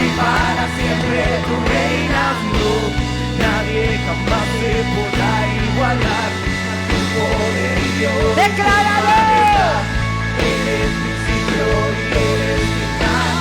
y para siempre tú reinas. No, nadie jamás se podrá igualar a tu poderío y tu Decláralo. majestad. Eres principio y eres final,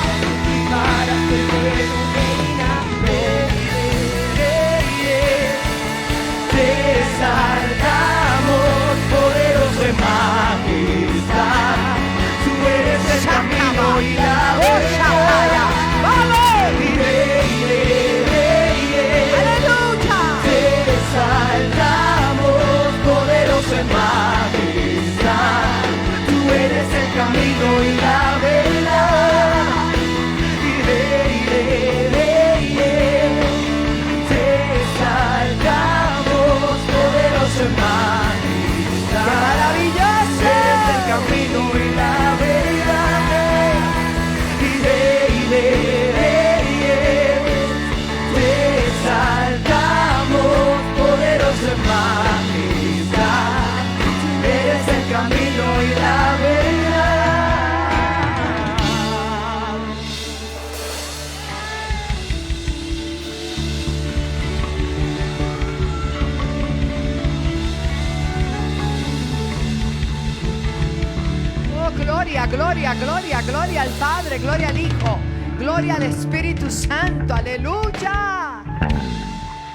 gloria, gloria, gloria, gloria al Padre, gloria al Hijo, gloria al Espíritu Santo, aleluya.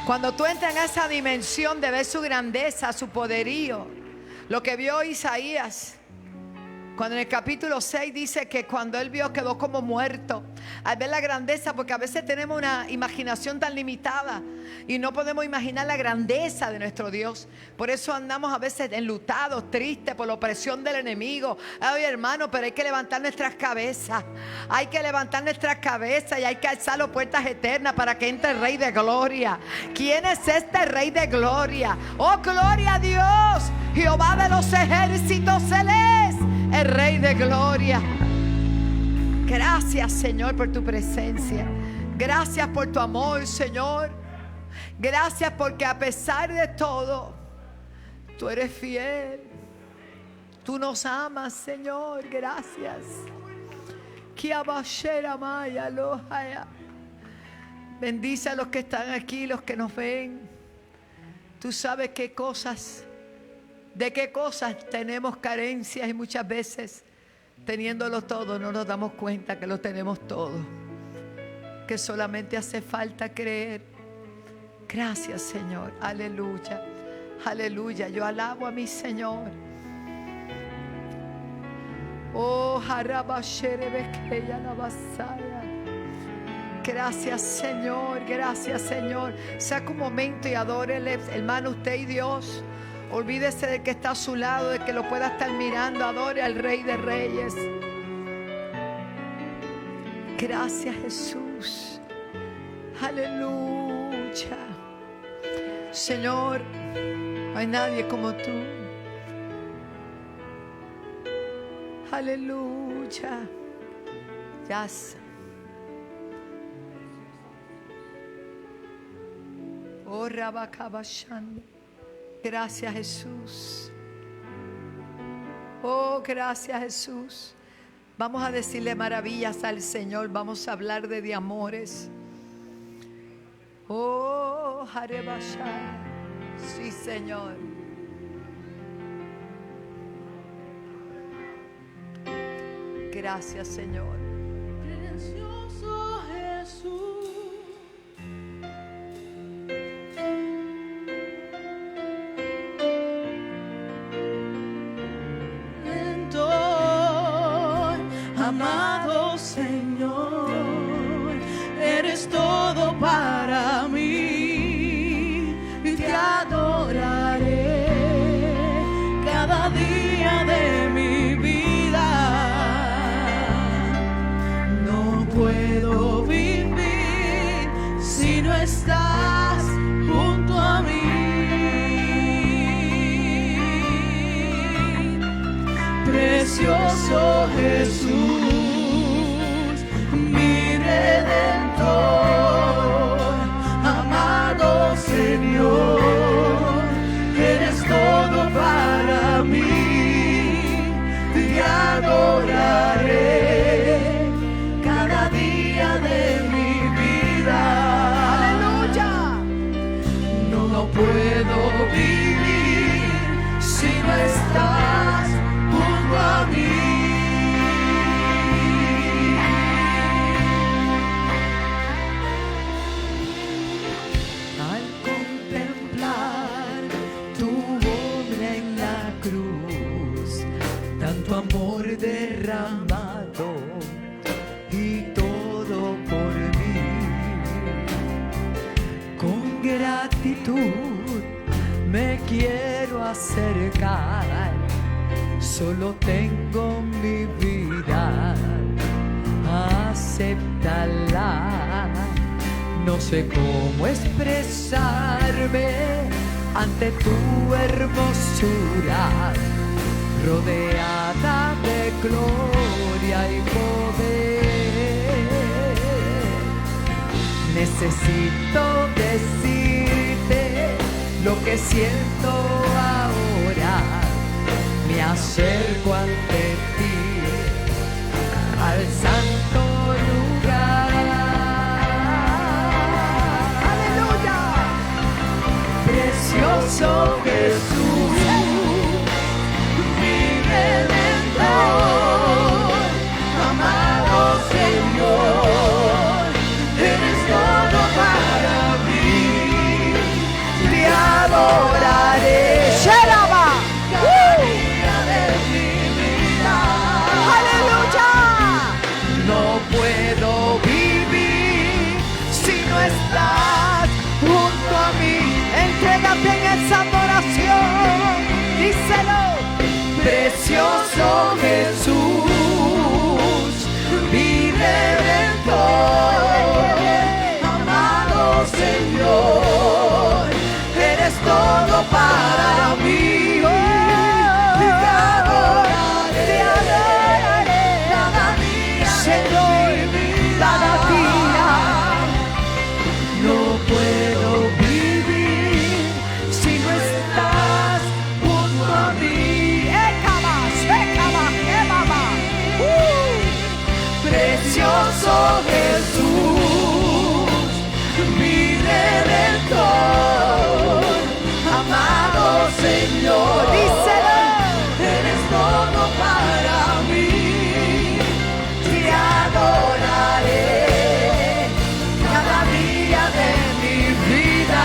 Cuando tú entras en esa dimensión de ver su grandeza, su poderío, lo que vio Isaías, cuando en el capítulo 6 dice que cuando él vio quedó como muerto, al ver la grandeza, porque a veces tenemos una imaginación tan limitada y no podemos imaginar la grandeza de nuestro Dios. Por eso andamos a veces enlutados, tristes por la opresión del enemigo. Ay, hermano, pero hay que levantar nuestras cabezas. Hay que levantar nuestras cabezas y hay que alzar las puertas eternas para que entre el Rey de Gloria. ¿Quién es este Rey de Gloria? Oh, gloria a Dios, Jehová de los ejércitos, Él es el Rey de Gloria. Gracias, Señor, por tu presencia. Gracias por tu amor, Señor. Gracias porque a pesar de todo, tú eres fiel. Tú nos amas, Señor. Gracias. Bendice a los que están aquí, los que nos ven. Tú sabes qué cosas, de qué cosas tenemos carencias y muchas veces teniéndolo todo no nos damos cuenta que lo tenemos todo, que solamente hace falta creer. Gracias, Señor. Aleluya, aleluya. Yo alabo a mi Señor. Oh, gracias, Señor. Gracias, Señor. Saca un momento y adórele, hermano, usted y Dios. Olvídese de que está a su lado, de que lo pueda estar mirando. Adore al Rey de Reyes. Gracias, Jesús. Aleluya. Señor, no hay nadie como tú. Aleluya. Yes. Oh, Rabakabashanda. Gracias, Jesús. Oh, gracias, Jesús. Vamos a decirle maravillas al Señor. Vamos a hablar de amores. Oh, Harebashá. Sí, Señor. Gracias, Señor. Precioso Jesús. Amado Señor, eres todo para mí y te adoraré cada día de mi vida. No puedo vivir si no estás junto a mí. Precioso Jesús, mi Redentor, amado Señor, eres todo para mí, te adoraré cada día de mi vida. Aleluya. No puedo vivir si no estás junto a mí. Al contemplar tu obra en la cruz, tanto amor derramado y todo por mí, con gratitud me quiero acercar. Solo tengo mi vida, acéptala. No sé cómo expresarme ante tu hermosura, rodeada de gloria y poder. Necesito decirte lo que siento ahora. Me acerco ante ti, al santo lugar. ¡Aleluya! Precioso Jesús, mi Redentor, Precioso Jesús, mi Redentor, amado Señor, eres todo para mí. Te adoraré cada día, Señor, cada día. No puedo vivir si no estás junto a mí. Precioso Jesús, mi Redentor, amado Señor, díselo, eres todo para mí. Te adoraré cada día de mi vida.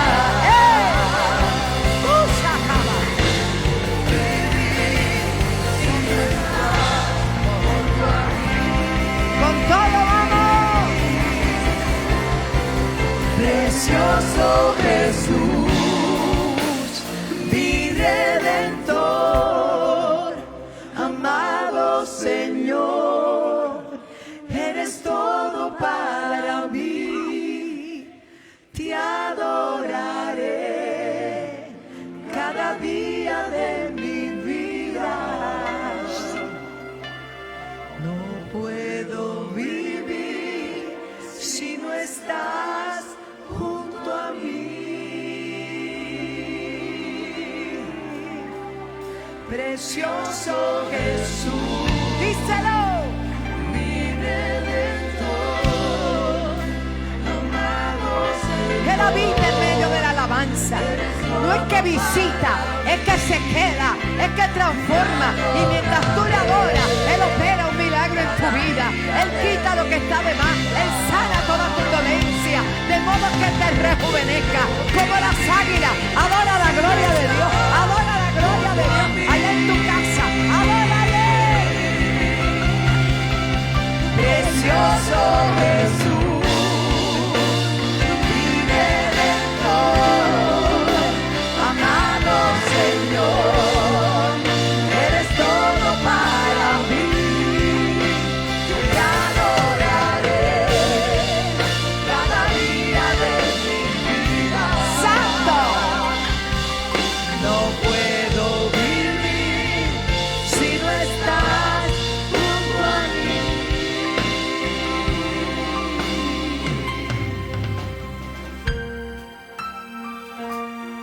Con todo vamos. Precioso Jesús, mi Redentor, amado Señor, eres todo para mí. Te adoraré cada día de mi vida. No puedo vivir si no estás junto a mí. Precioso Jesús, díselo, mi Redentor, amado Señor. Él habita en medio de la alabanza. No es que visita, es que se queda, es que transforma. Y mientras tú le adoras, Él opera un milagro en tu vida. Él quita lo que está de más. Él sana toda tu dolencia, de modo que te rejuvenezca. Como las águilas, adora la gloria de Dios. Adora la gloria de Dios. Allá en tu casa, adórale. Precioso Jesús, mi Redentor, amado Señor, eres todo para mí. Te adoraré cada día de mi vida. Santo. No puedo vivir si no estás junto a mí.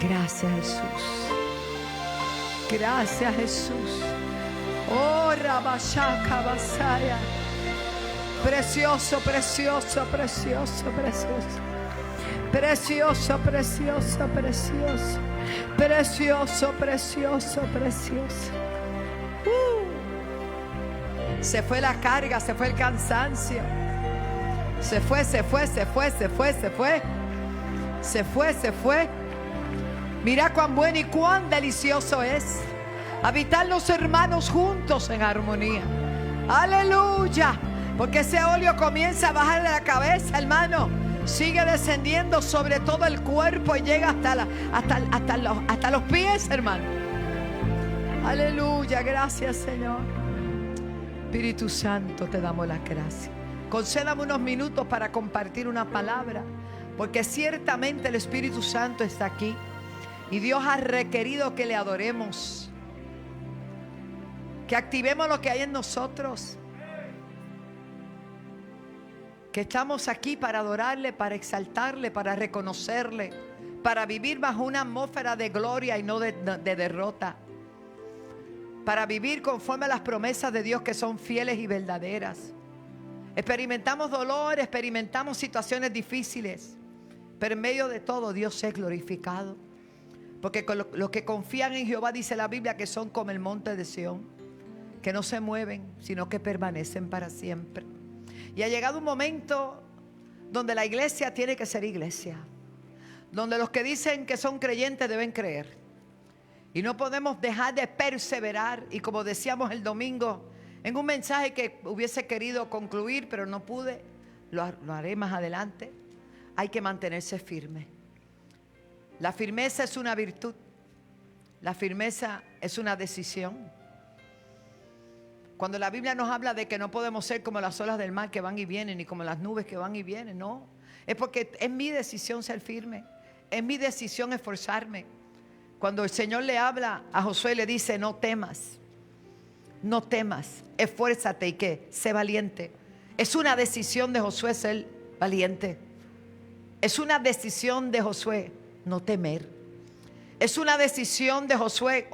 Gracias, Jesús. Gracias, Jesús. Oh, Rabashaka Basaya. Precioso, precioso, precioso, precioso. Precioso, precioso, precioso. Precioso, precioso, precioso. Se fue la carga, se fue el cansancio. Se fue, se fue, se fue, se fue, se fue. Se fue, se fue. Mira cuán bueno y cuán delicioso es habitar los hermanos juntos en armonía. Aleluya. Porque ese óleo comienza a bajar de la cabeza, hermano. Sigue descendiendo sobre todo el cuerpo y llega hasta los pies, hermano. Aleluya. Gracias, Señor. Espíritu Santo, te damos las gracias. Concédame unos minutos para compartir una palabra, porque ciertamente el Espíritu Santo está aquí y Dios ha requerido que le adoremos, que activemos lo que hay en nosotros, que estamos aquí para adorarle, para exaltarle, para reconocerle, para vivir bajo una atmósfera de gloria y no de derrota, para vivir conforme a las promesas de Dios que son fieles y verdaderas. Experimentamos dolor, experimentamos situaciones difíciles, pero en medio de todo Dios es glorificado. Porque con los que confían en Jehová, dice la Biblia, que son como el monte de Sión, que no se mueven, sino que permanecen para siempre. Y ha llegado un momento donde la iglesia tiene que ser iglesia, donde los que dicen que son creyentes deben creer. Y no podemos dejar de perseverar. Y como decíamos el domingo, en un mensaje que hubiese querido concluir, pero no pude, lo haré más adelante. Hay que mantenerse firme. La firmeza es una virtud. La firmeza es una decisión. Cuando la Biblia nos habla de que no podemos ser como las olas del mar que van y vienen, ni como las nubes que van y vienen, no. Es porque es mi decisión ser firme, es mi decisión esforzarme. Cuando el Señor le habla a Josué, le dice: no temas, no temas, esfuérzate y que sé valiente. Es una decisión de Josué ser valiente. Es una decisión de Josué no temer. Es una decisión de Josué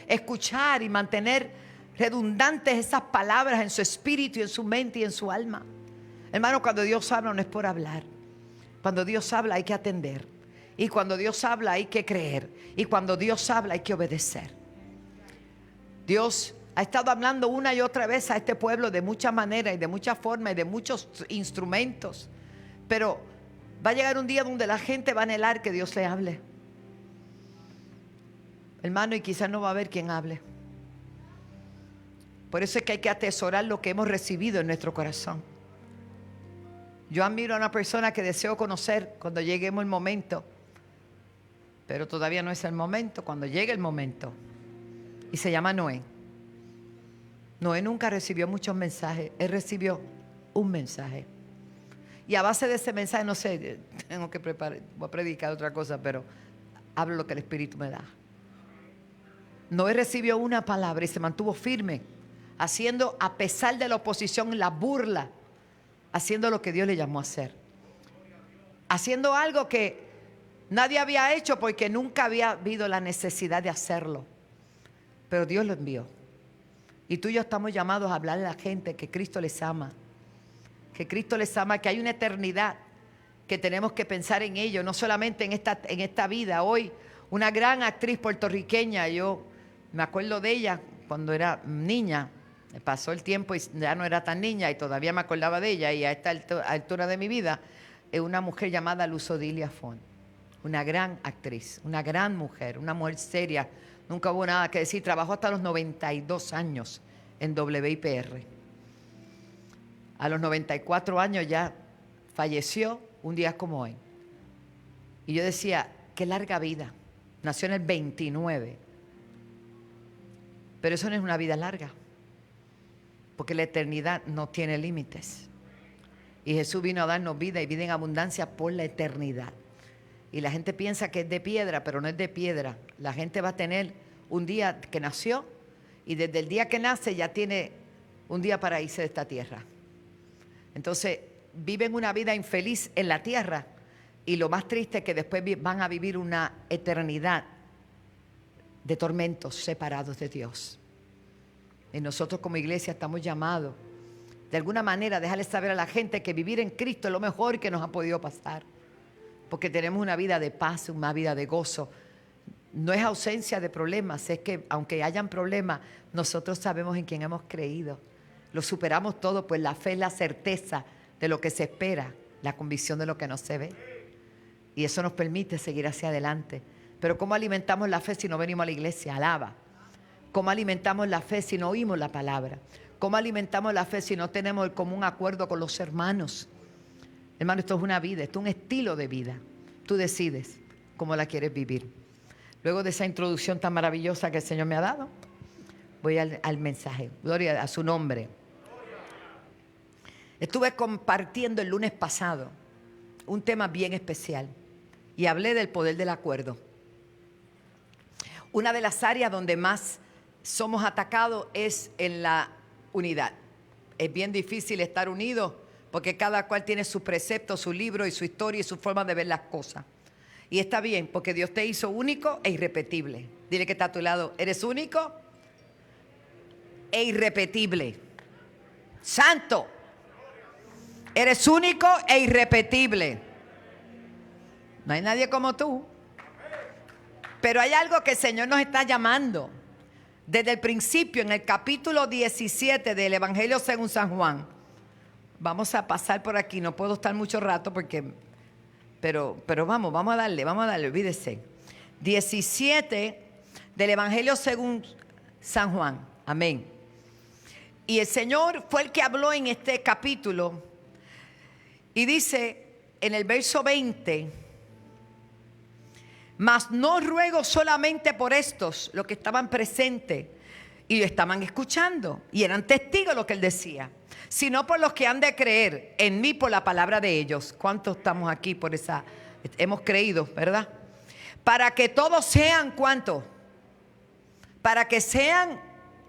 escuchar y mantener redundantes esas palabras en su espíritu y en su mente y en su alma. Hermano, cuando Dios habla no es por hablar. Cuando Dios habla hay que atender. Y cuando Dios habla hay que creer. Y cuando Dios habla hay que obedecer. Dios ha estado hablando una y otra vez a este pueblo de muchas maneras y de muchas formas y de muchos instrumentos. Pero va a llegar un día donde la gente va a anhelar que Dios le hable. Hermano, y quizás no va a haber quien hable. Por eso es que hay que atesorar lo que hemos recibido en nuestro corazón. Yo admiro a una persona que deseo conocer cuando lleguemos el momento, pero todavía no es el momento. Cuando llegue el momento, y se llama Noé. Noé nunca recibió muchos mensajes, él recibió un mensaje. Y a base de ese mensaje, no sé, tengo que preparar, voy a predicar otra cosa, pero hablo lo que el Espíritu me da. Noé recibió una palabra y se mantuvo firme, haciendo, a pesar de la oposición, la burla, haciendo lo que Dios le llamó a hacer. Haciendo algo que nadie había hecho porque nunca había habido la necesidad de hacerlo. Pero Dios lo envió. Y tú y yo estamos llamados a hablarle a la gente que Cristo les ama. Que Cristo les ama, que hay una eternidad, que tenemos que pensar en ello, no solamente en esta vida. Hoy, una gran actriz puertorriqueña, yo me acuerdo de ella cuando era niña. Pasó el tiempo y ya no era tan niña y todavía me acordaba de ella. Y a esta altura de mi vida, es una mujer llamada Luz Odilia Font. Una gran actriz, una gran mujer, una mujer seria. Nunca hubo nada que decir. Trabajó hasta los 92 años en WIPR. A los 94 años ya falleció un día como hoy. Y yo decía, qué larga vida. Nació en el 29. Pero eso no es una vida larga. Porque la eternidad no tiene límites. Y Jesús vino a darnos vida y vida en abundancia por la eternidad. Y la gente piensa que es de piedra, pero no es de piedra. La gente va a tener un día que nació y desde el día que nace ya tiene un día para irse de esta tierra. Entonces viven una vida infeliz en la tierra y lo más triste es que después van a vivir una eternidad de tormentos separados de Dios. Y nosotros como iglesia estamos llamados de alguna manera a dejarle saber a la gente que vivir en Cristo es lo mejor que nos ha podido pasar. Porque tenemos una vida de paz, una vida de gozo. No es ausencia de problemas, es que aunque hayan problemas, nosotros sabemos en quién hemos creído. Lo superamos todo, pues la fe es la certeza de lo que se espera, la convicción de lo que no se ve. Y eso nos permite seguir hacia adelante. Pero ¿cómo alimentamos la fe si no venimos a la iglesia? Alaba. ¿Cómo alimentamos la fe si no oímos la palabra? ¿Cómo alimentamos la fe si no tenemos el común acuerdo con los hermanos? Hermano, esto es una vida, esto es un estilo de vida. Tú decides cómo la quieres vivir. Luego de esa introducción tan maravillosa que el Señor me ha dado, voy al mensaje. Gloria a su nombre. Estuve compartiendo el lunes pasado un tema bien especial y hablé del poder del acuerdo. Una de las áreas donde más somos atacados es en la unidad. Es bien difícil estar unidos porque cada cual tiene su precepto, su libro y su historia y su forma de ver las cosas. Y está bien, porque Dios te hizo único e irrepetible. Dile que está a tu lado, eres único e irrepetible. Santo, eres único e irrepetible. No hay nadie como tú. Pero hay algo que el Señor nos está llamando. Desde el principio, en el capítulo 17 del Evangelio según San Juan. Vamos a pasar por aquí, no puedo estar mucho rato pero vamos a darle, olvídese. 17 del Evangelio según San Juan, amén. Y el Señor fue el que habló en este capítulo y dice en el verso 20, mas no ruego solamente por estos, los que estaban presentes, Y estaban escuchando y eran testigos de lo que él decía. Sino por los que han de creer en mí por la palabra de ellos. ¿Cuántos estamos aquí por esa? Hemos creído, ¿verdad? Para que todos sean, ¿cuántos? Para que sean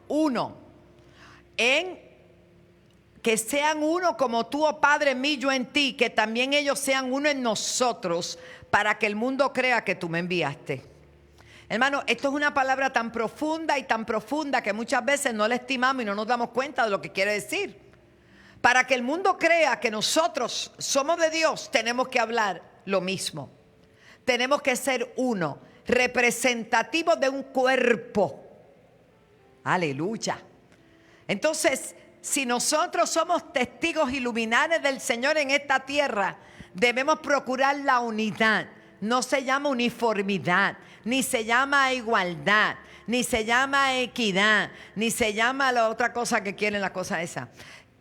uno. Que sean uno como tú, oh Padre, en mí, yo en ti. Que también ellos sean uno en nosotros. Para que el mundo crea que tú me enviaste. Hermano, esto es una palabra tan profunda y tan profunda que muchas veces no la estimamos y no nos damos cuenta de lo que quiere decir. Para que el mundo crea que nosotros somos de Dios, tenemos que hablar lo mismo. Tenemos que ser uno, representativos de un cuerpo. Aleluya. Entonces, si nosotros somos testigos iluminares del Señor en esta tierra, debemos procurar la unidad. No se llama uniformidad, ni se llama igualdad, ni se llama equidad, ni se llama la otra cosa que quieren, la cosa esa.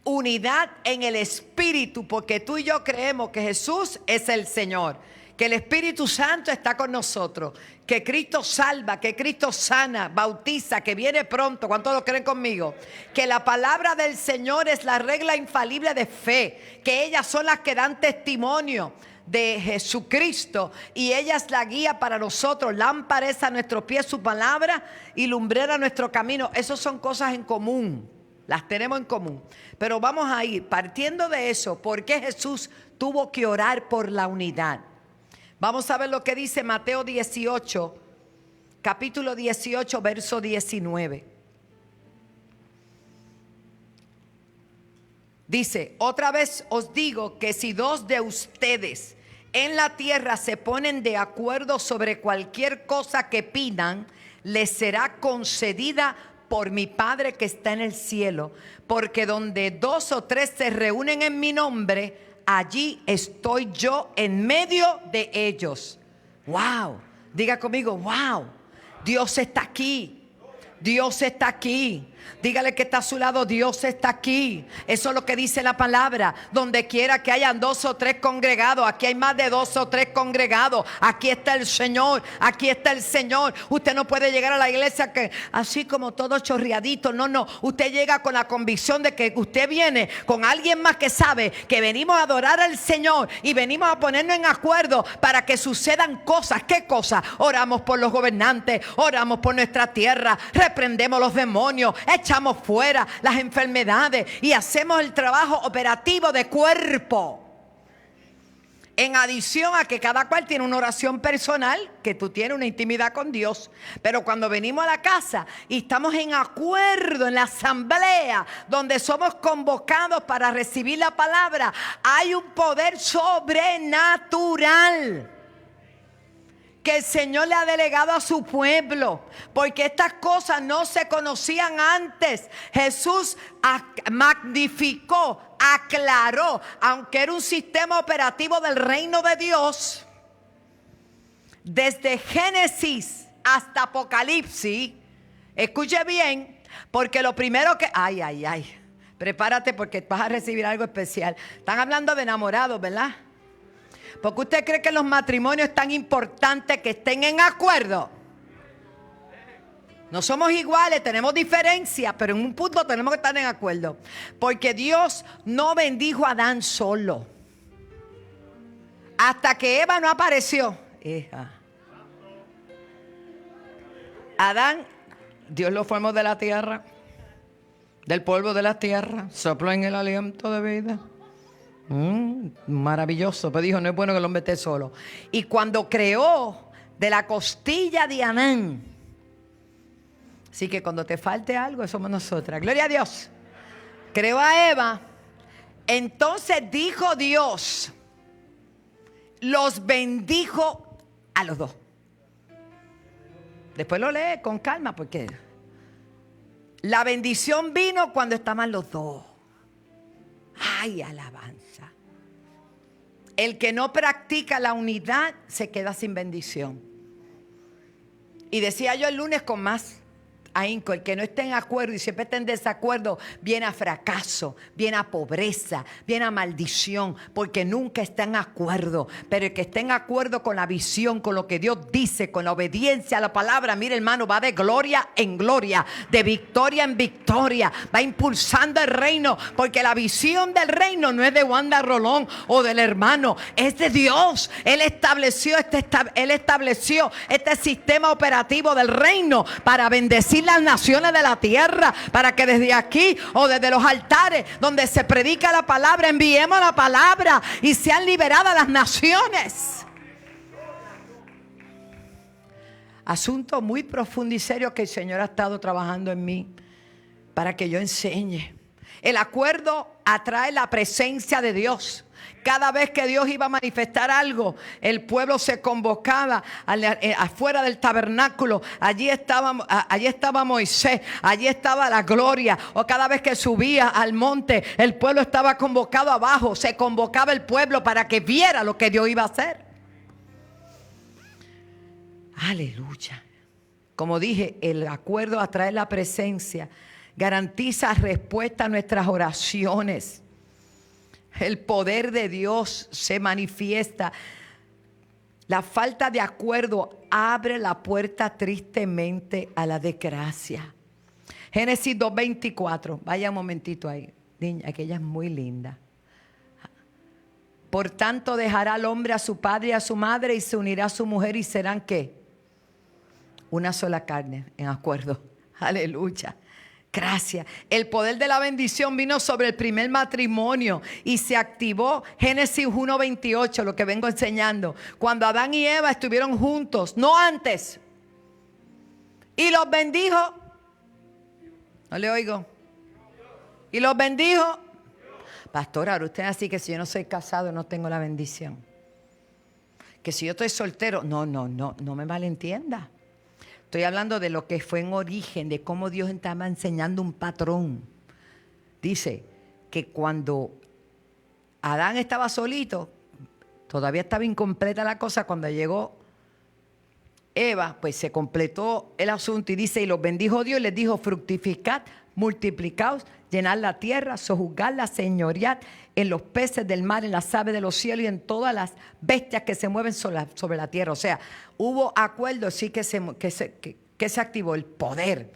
Unidad en el Espíritu, porque tú y yo creemos que Jesús es el Señor, que el Espíritu Santo está con nosotros, que Cristo salva, que Cristo sana, bautiza, que viene pronto. ¿Cuántos lo creen conmigo? Que la palabra del Señor es la regla infalible de fe, que ellas son las que dan testimonio de Jesucristo y ella es la guía para nosotros. Lámpara es a nuestros pies su palabra y lumbrera nuestro camino. Esas son cosas en común, las tenemos en común. Pero vamos a ir partiendo de eso. ¿Por qué Jesús tuvo que orar por la unidad? Vamos a ver lo que dice Mateo 18, capítulo 18, verso 19. Dice, otra vez os digo que si dos de ustedes en la tierra se ponen de acuerdo sobre cualquier cosa que pidan, les será concedida por mi Padre que está en el cielo. Porque donde dos o tres se reúnen en mi nombre, allí estoy yo en medio de ellos. Wow, diga conmigo, wow, Dios está aquí. Dios está aquí. Dígale que está a su lado, Dios está aquí. Eso es lo que dice la palabra. Donde quiera que hayan dos o tres congregados, aquí hay más de dos o tres congregados. Aquí está el Señor, aquí está el Señor. Usted no puede llegar a la iglesia que así como todo chorreadito. No, no. Usted llega con la convicción de que usted viene con alguien más que sabe que venimos a adorar al Señor y venimos a ponernos en acuerdo para que sucedan cosas. ¿Qué cosas? Oramos por los gobernantes, oramos por nuestra tierra, reprendemos los demonios, echamos fuera las enfermedades y hacemos el trabajo operativo de cuerpo. En adición a que cada cual tiene una oración personal, que tú tienes una intimidad con Dios. Pero cuando venimos a la casa y estamos en acuerdo en la asamblea, donde somos convocados para recibir la palabra, hay un poder sobrenatural que el Señor le ha delegado a su pueblo, porque estas cosas no se conocían antes. Jesús magnificó, aclaró, aunque era un sistema operativo del reino de Dios, desde Génesis hasta Apocalipsis. Escuche bien, porque lo primero que... Ay, prepárate porque vas a recibir algo especial. Están hablando de enamorados, ¿verdad? Porque usted cree que los matrimonios es tan importante que estén en acuerdo. No somos iguales, tenemos diferencias, pero en un punto tenemos que estar en acuerdo. Porque Dios no bendijo a Adán solo. Hasta que Eva no apareció. Adán, Dios lo formó de la tierra, del polvo de la tierra, sopló en el aliento de vida. Maravilloso, pero dijo, no es bueno que el hombre esté solo. Y cuando creó de la costilla de Adán, así que cuando te falte algo, somos nosotras. Gloria a Dios. Creó a Eva. Entonces dijo Dios, los bendijo a los dos. Después lo lee con calma, porque la bendición vino cuando estaban los dos. Ay, alabanza. El que no practica la unidad se queda sin bendición. Y decía yo el lunes con más ahínco. El que no esté en acuerdo y siempre esté en desacuerdo, viene a fracaso, viene a pobreza, viene a maldición, porque nunca está en acuerdo. Pero el que esté en acuerdo con la visión, con lo que Dios dice, con la obediencia a la palabra, mire hermano, va de gloria en gloria, de victoria en victoria, va impulsando el reino, porque la visión del reino no es de Wanda Rolón o del hermano, es de Dios. Él estableció este sistema operativo del reino para bendecir las naciones de la tierra, para que desde aquí o desde los altares donde se predica la palabra, enviemos la palabra y sean liberadas las naciones. Asunto muy profundo y serio que el Señor ha estado trabajando en mí para que yo enseñe. El acuerdo atrae la presencia de Dios. Cada vez que Dios iba a manifestar algo, el pueblo se convocaba afuera del tabernáculo. Allí estaba Moisés, allí estaba la gloria. O cada vez que subía al monte, el pueblo estaba convocado abajo. Se convocaba el pueblo para que viera lo que Dios iba a hacer. Aleluya. Como dije, el acuerdo atrae la presencia, garantiza respuesta a nuestras oraciones. El poder de Dios se manifiesta. La falta de acuerdo abre la puerta tristemente a la desgracia. Génesis 2:24. Vaya un momentito ahí. Niña, aquella es muy linda. Por tanto dejará al hombre a su padre y a su madre y se unirá a su mujer y serán ¿qué? Una sola carne, en acuerdo. Aleluya. Gracias. El poder de la bendición vino sobre el primer matrimonio y se activó. Génesis 1:28, lo que vengo enseñando. Cuando Adán y Eva estuvieron juntos, no antes. Y los bendijo. No le oigo. Y los bendijo. Pastor, ahora usted así que si yo no soy casado no tengo la bendición. Que si yo estoy soltero, no me malentienda. Estoy hablando de lo que fue en origen, de cómo Dios estaba enseñando un patrón. Dice que cuando Adán estaba solito, todavía estaba incompleta la cosa. Cuando llegó Eva, pues se completó el asunto y dice, y los bendijo Dios y les dijo, fructificad, multiplicaos, llenad la tierra, sojuzgadla, señoread en los peces del mar, en las aves de los cielos y en todas las bestias que se mueven sobre la tierra. O sea, hubo acuerdo, sí que se activó el poder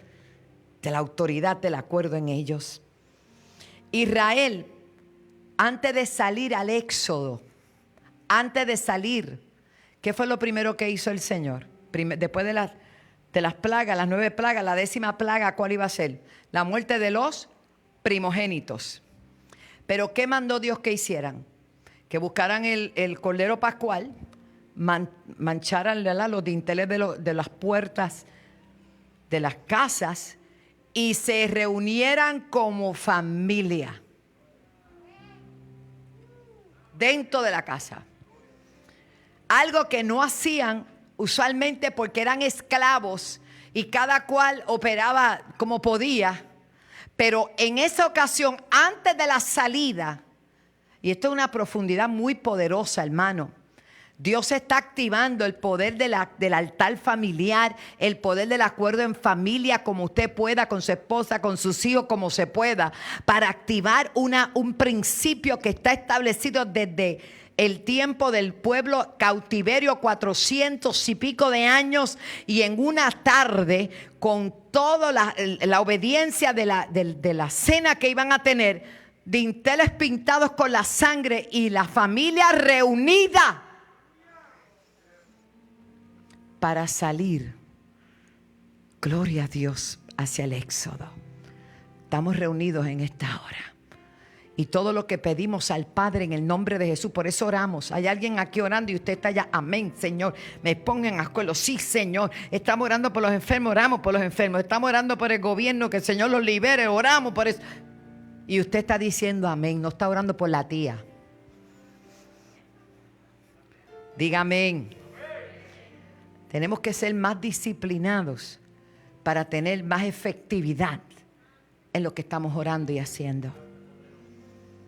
de la autoridad del acuerdo en ellos. Israel, antes de salir al éxodo, antes de salir, ¿qué fue lo primero que hizo el Señor? Después de las plagas, las 9 plagas, la 10ª plaga, ¿cuál iba a ser? La muerte de los primogénitos. Pero ¿qué mandó Dios que hicieran? Que buscaran el cordero pascual, mancharan los dinteles de las puertas de las casas y se reunieran como familia dentro de la casa. Algo que no hacían usualmente porque eran esclavos y cada cual operaba como podía. Pero en esa ocasión, antes de la salida, y esto es una profundidad muy poderosa, hermano, Dios está activando el poder del altar familiar, el poder del acuerdo en familia, como usted pueda, con su esposa, con sus hijos, como se pueda, para activar un principio que está establecido desde el tiempo del pueblo cautiverio, 400 y pico de años, y en una tarde, con toda la obediencia de la cena que iban a tener, dinteles pintados con la sangre y la familia reunida para salir, gloria a Dios, hacia el éxodo. Estamos reunidos en esta hora. Y todo lo que pedimos al Padre en el nombre de Jesús, por eso oramos. Hay alguien aquí orando y usted está allá, amén, Señor. Me pongan a acuerdo, sí, Señor. Estamos orando por los enfermos, oramos por los enfermos. Estamos orando por el gobierno, que el Señor los libere, oramos por eso. Y usted está diciendo amén, no está orando por la tía. Diga amén. Tenemos que ser más disciplinados para tener más efectividad en lo que estamos orando y haciendo.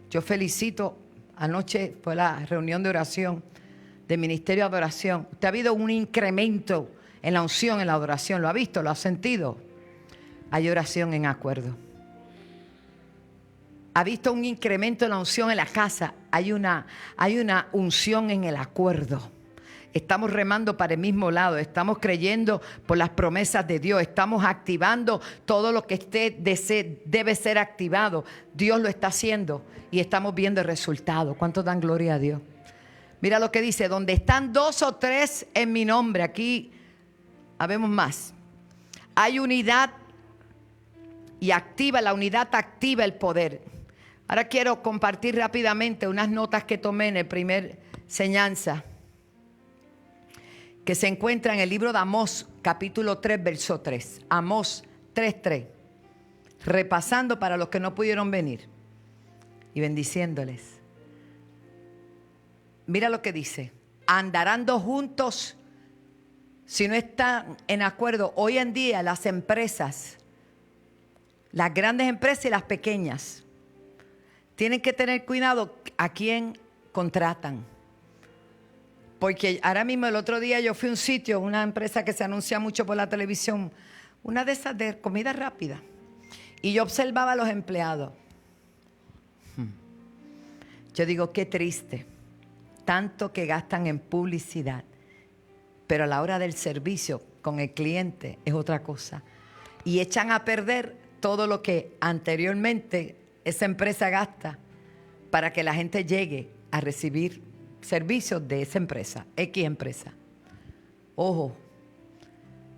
Yo felicito, anoche fue la reunión de oración del Ministerio de Adoración. Usted ha habido un incremento en la unción, en la adoración. ¿Lo ha visto? ¿Lo ha sentido? hay oración en acuerdo. ¿Ha visto un incremento en la unción en la casa? Hay una unción en el acuerdo. Estamos remando para el mismo lado, estamos creyendo por las promesas de Dios, estamos activando todo lo que debe ser activado. Dios lo está haciendo y estamos viendo el resultado. ¿Cuántos dan gloria a Dios? Mira lo que dice, donde están 2 o 3 en mi nombre, aquí habemos más. Hay unidad y la unidad activa el poder. Ahora quiero compartir rápidamente unas notas que tomé en el primer enseñanza, que se encuentra en el libro de Amós, capítulo 3, verso 3. Amós 3:3. Repasando para los que no pudieron venir y bendiciéndoles. Mira lo que dice. Andarán dos juntos si no están en acuerdo. Hoy en día las empresas, las grandes empresas y las pequeñas, tienen que tener cuidado a quién contratan. Porque ahora mismo el otro día yo fui a un sitio, una empresa que se anuncia mucho por la televisión, una de esas de comida rápida. Y yo observaba a los empleados. Yo digo, qué triste. Tanto que gastan en publicidad. Pero a la hora del servicio con el cliente es otra cosa. Y echan a perder todo lo que anteriormente esa empresa gasta para que la gente llegue a recibir servicios de esa empresa, X empresa. Ojo,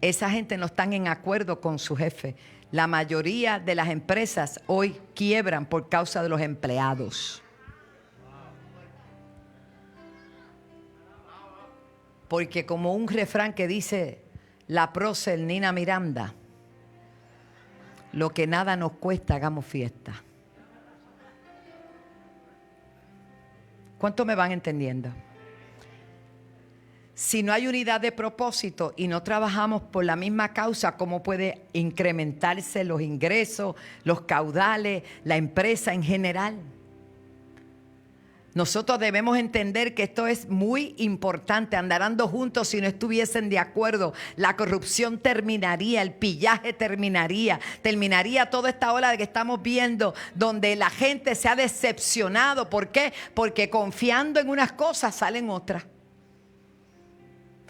esa gente no están en acuerdo con su jefe. La mayoría de las empresas hoy quiebran por causa de los empleados. Porque como un refrán que dice la prócer Nina Miranda, lo que nada nos cuesta, hagamos fiesta. ¿Cuánto me van entendiendo? Si no hay unidad de propósito y no trabajamos por la misma causa, ¿cómo puede incrementarse los ingresos, los caudales, la empresa en general? Nosotros debemos entender que esto es muy importante. Andarán dos juntos si no estuviesen de acuerdo. La corrupción terminaría, el pillaje terminaría toda esta ola de que estamos viendo, donde la gente se ha decepcionado. ¿Por qué? Porque confiando en unas cosas salen otras.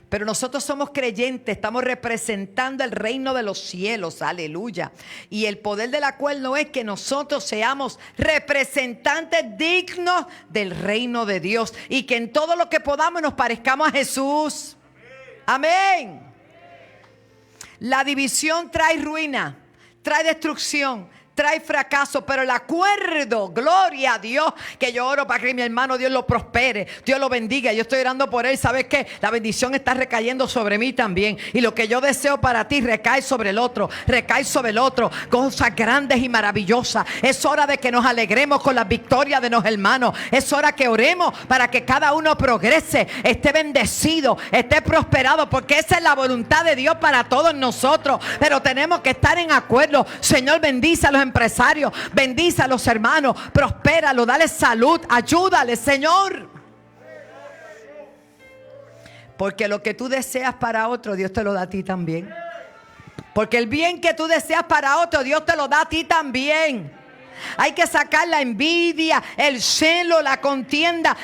Pero nosotros somos creyentes, estamos representando el reino de los cielos, aleluya. Y el poder del acuerdo es que nosotros seamos representantes dignos del reino de Dios y que en todo lo que podamos nos parezcamos a Jesús. Amén. La división trae ruina, trae destrucción, trae fracaso, pero el acuerdo, gloria a Dios, que yo oro para que mi hermano Dios lo prospere, Dios lo bendiga. Yo estoy orando por él. ¿Sabes qué? La bendición está recayendo sobre mí también, y lo que yo deseo para ti recae sobre el otro, recae sobre el otro, cosas grandes y maravillosas. Es hora de que nos alegremos con las victorias de los hermanos. Es hora que oremos para que cada uno progrese, esté bendecido, esté prosperado, porque esa es la voluntad de Dios para todos nosotros. Pero tenemos que estar en acuerdo. Señor, bendice a los empresarios, bendice a los hermanos, prospéralo, dale salud, ayúdale, Señor. Porque lo que tú deseas para otro, Dios te lo da a ti también. Porque el bien que tú deseas para otro, Dios te lo da a ti también. Hay que sacar la envidia, el celo, la contienda.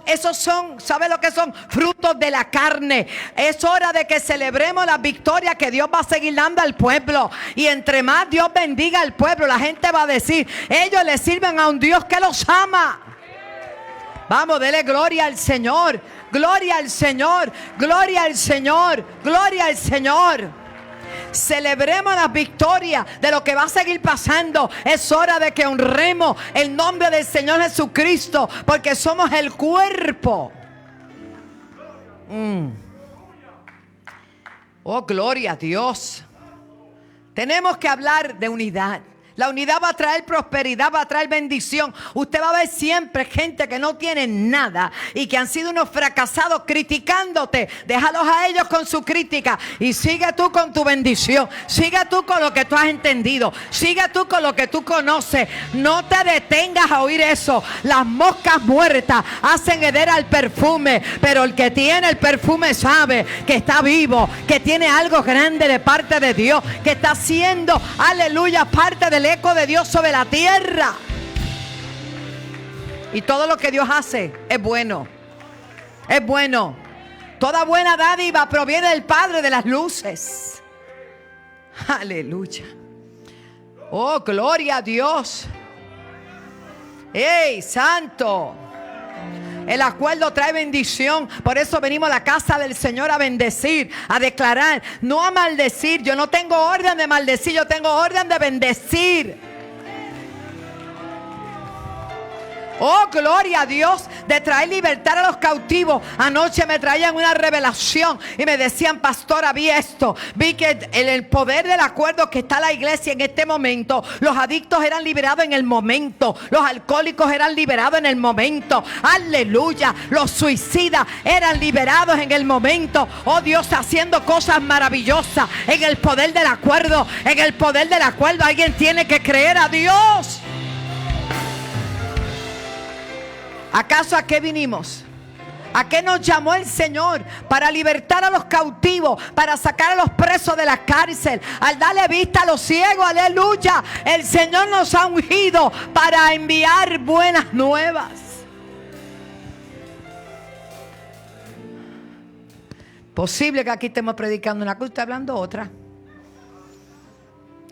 Esos son, ¿sabe lo que son? Frutos de la carne. Es hora de que celebremos la victoria que Dios va a seguir dando al pueblo. Y entre más Dios bendiga al pueblo, la gente va a decir, ellos le sirven a un Dios que los ama. Vamos, dele gloria al Señor. Gloria al Señor. Gloria al Señor. Gloria al Señor. Celebremos la victoria de lo que va a seguir pasando. Es hora de que honremos el nombre del Señor Jesucristo, porque somos el cuerpo. Oh, gloria a Dios. Tenemos que hablar de unidad. La unidad va a traer prosperidad, va a traer bendición. Usted va a ver siempre gente que no tiene nada y que han sido unos fracasados criticándote. Déjalos a ellos con su crítica y sigue tú con tu bendición. Sigue tú con lo que tú has entendido. Sigue tú con lo que tú conoces. No te detengas a oír eso. Las moscas muertas hacen heder al perfume, pero el que tiene el perfume sabe que está vivo, que tiene algo grande de parte de Dios, que está haciendo, aleluya, parte del eco de Dios sobre la tierra. Y todo lo que Dios hace es bueno. Es bueno. Toda buena dádiva proviene del Padre de las luces. Aleluya. Oh, gloria a Dios. ¡Ey, santo! El acuerdo trae bendición. Por eso venimos a la casa del Señor a bendecir, a declarar, no a maldecir. Yo no tengo orden de maldecir, yo tengo orden de bendecir. Oh, gloria a Dios, de traer libertad a los cautivos. Anoche me traían una revelación y me decían, pastora, vi esto. Vi que el poder del acuerdo que está la iglesia en este momento. Los adictos eran liberados en el momento. Los alcohólicos eran liberados en el momento. Aleluya. Los suicidas eran liberados en el momento. Oh, Dios haciendo cosas maravillosas en el poder del acuerdo. En el poder del acuerdo alguien tiene que creer a Dios. ¿Acaso a qué vinimos? ¿A qué nos llamó el Señor? Para libertar a los cautivos, para sacar a los presos de la cárcel, al darle vista a los ciegos, aleluya. El Señor nos ha ungido para enviar buenas nuevas. Posible que aquí estemos predicando una cosa, usted hablando otra.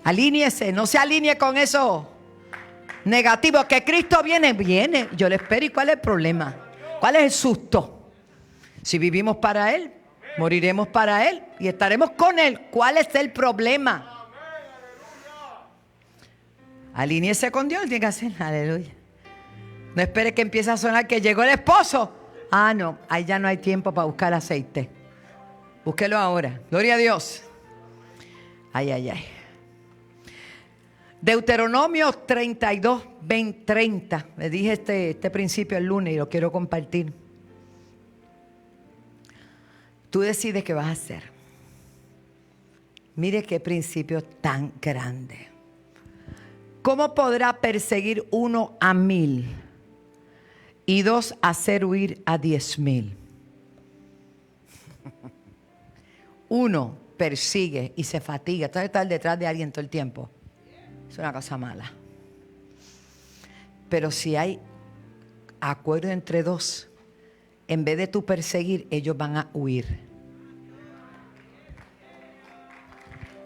Alíñese, no se alinee con eso negativo. Que Cristo viene, viene. Yo le espero. ¿Y cuál es el problema? ¿Cuál es el susto? Si vivimos para Él, moriremos para Él y estaremos con Él. ¿Cuál es el problema? Alíñese con Dios. Tiene que hacer, aleluya. No espere que empiece a sonar que llegó el esposo. Ah, no, ahí ya no hay tiempo para buscar aceite. Búsquelo ahora. Gloria a Dios. Ay, ay, ay. Deuteronomio 32, 30. Le dije este principio el lunes y lo quiero compartir. Tú decides qué vas a hacer. Mire qué principio tan grande. ¿Cómo podrá perseguir 1 a 1000 y 2 hacer huir a 10,000? 1 persigue y se fatiga. Entonces estar detrás de alguien todo el tiempo. Es una cosa mala. Pero si hay acuerdo entre dos, en vez de tú perseguir, ellos van a huir.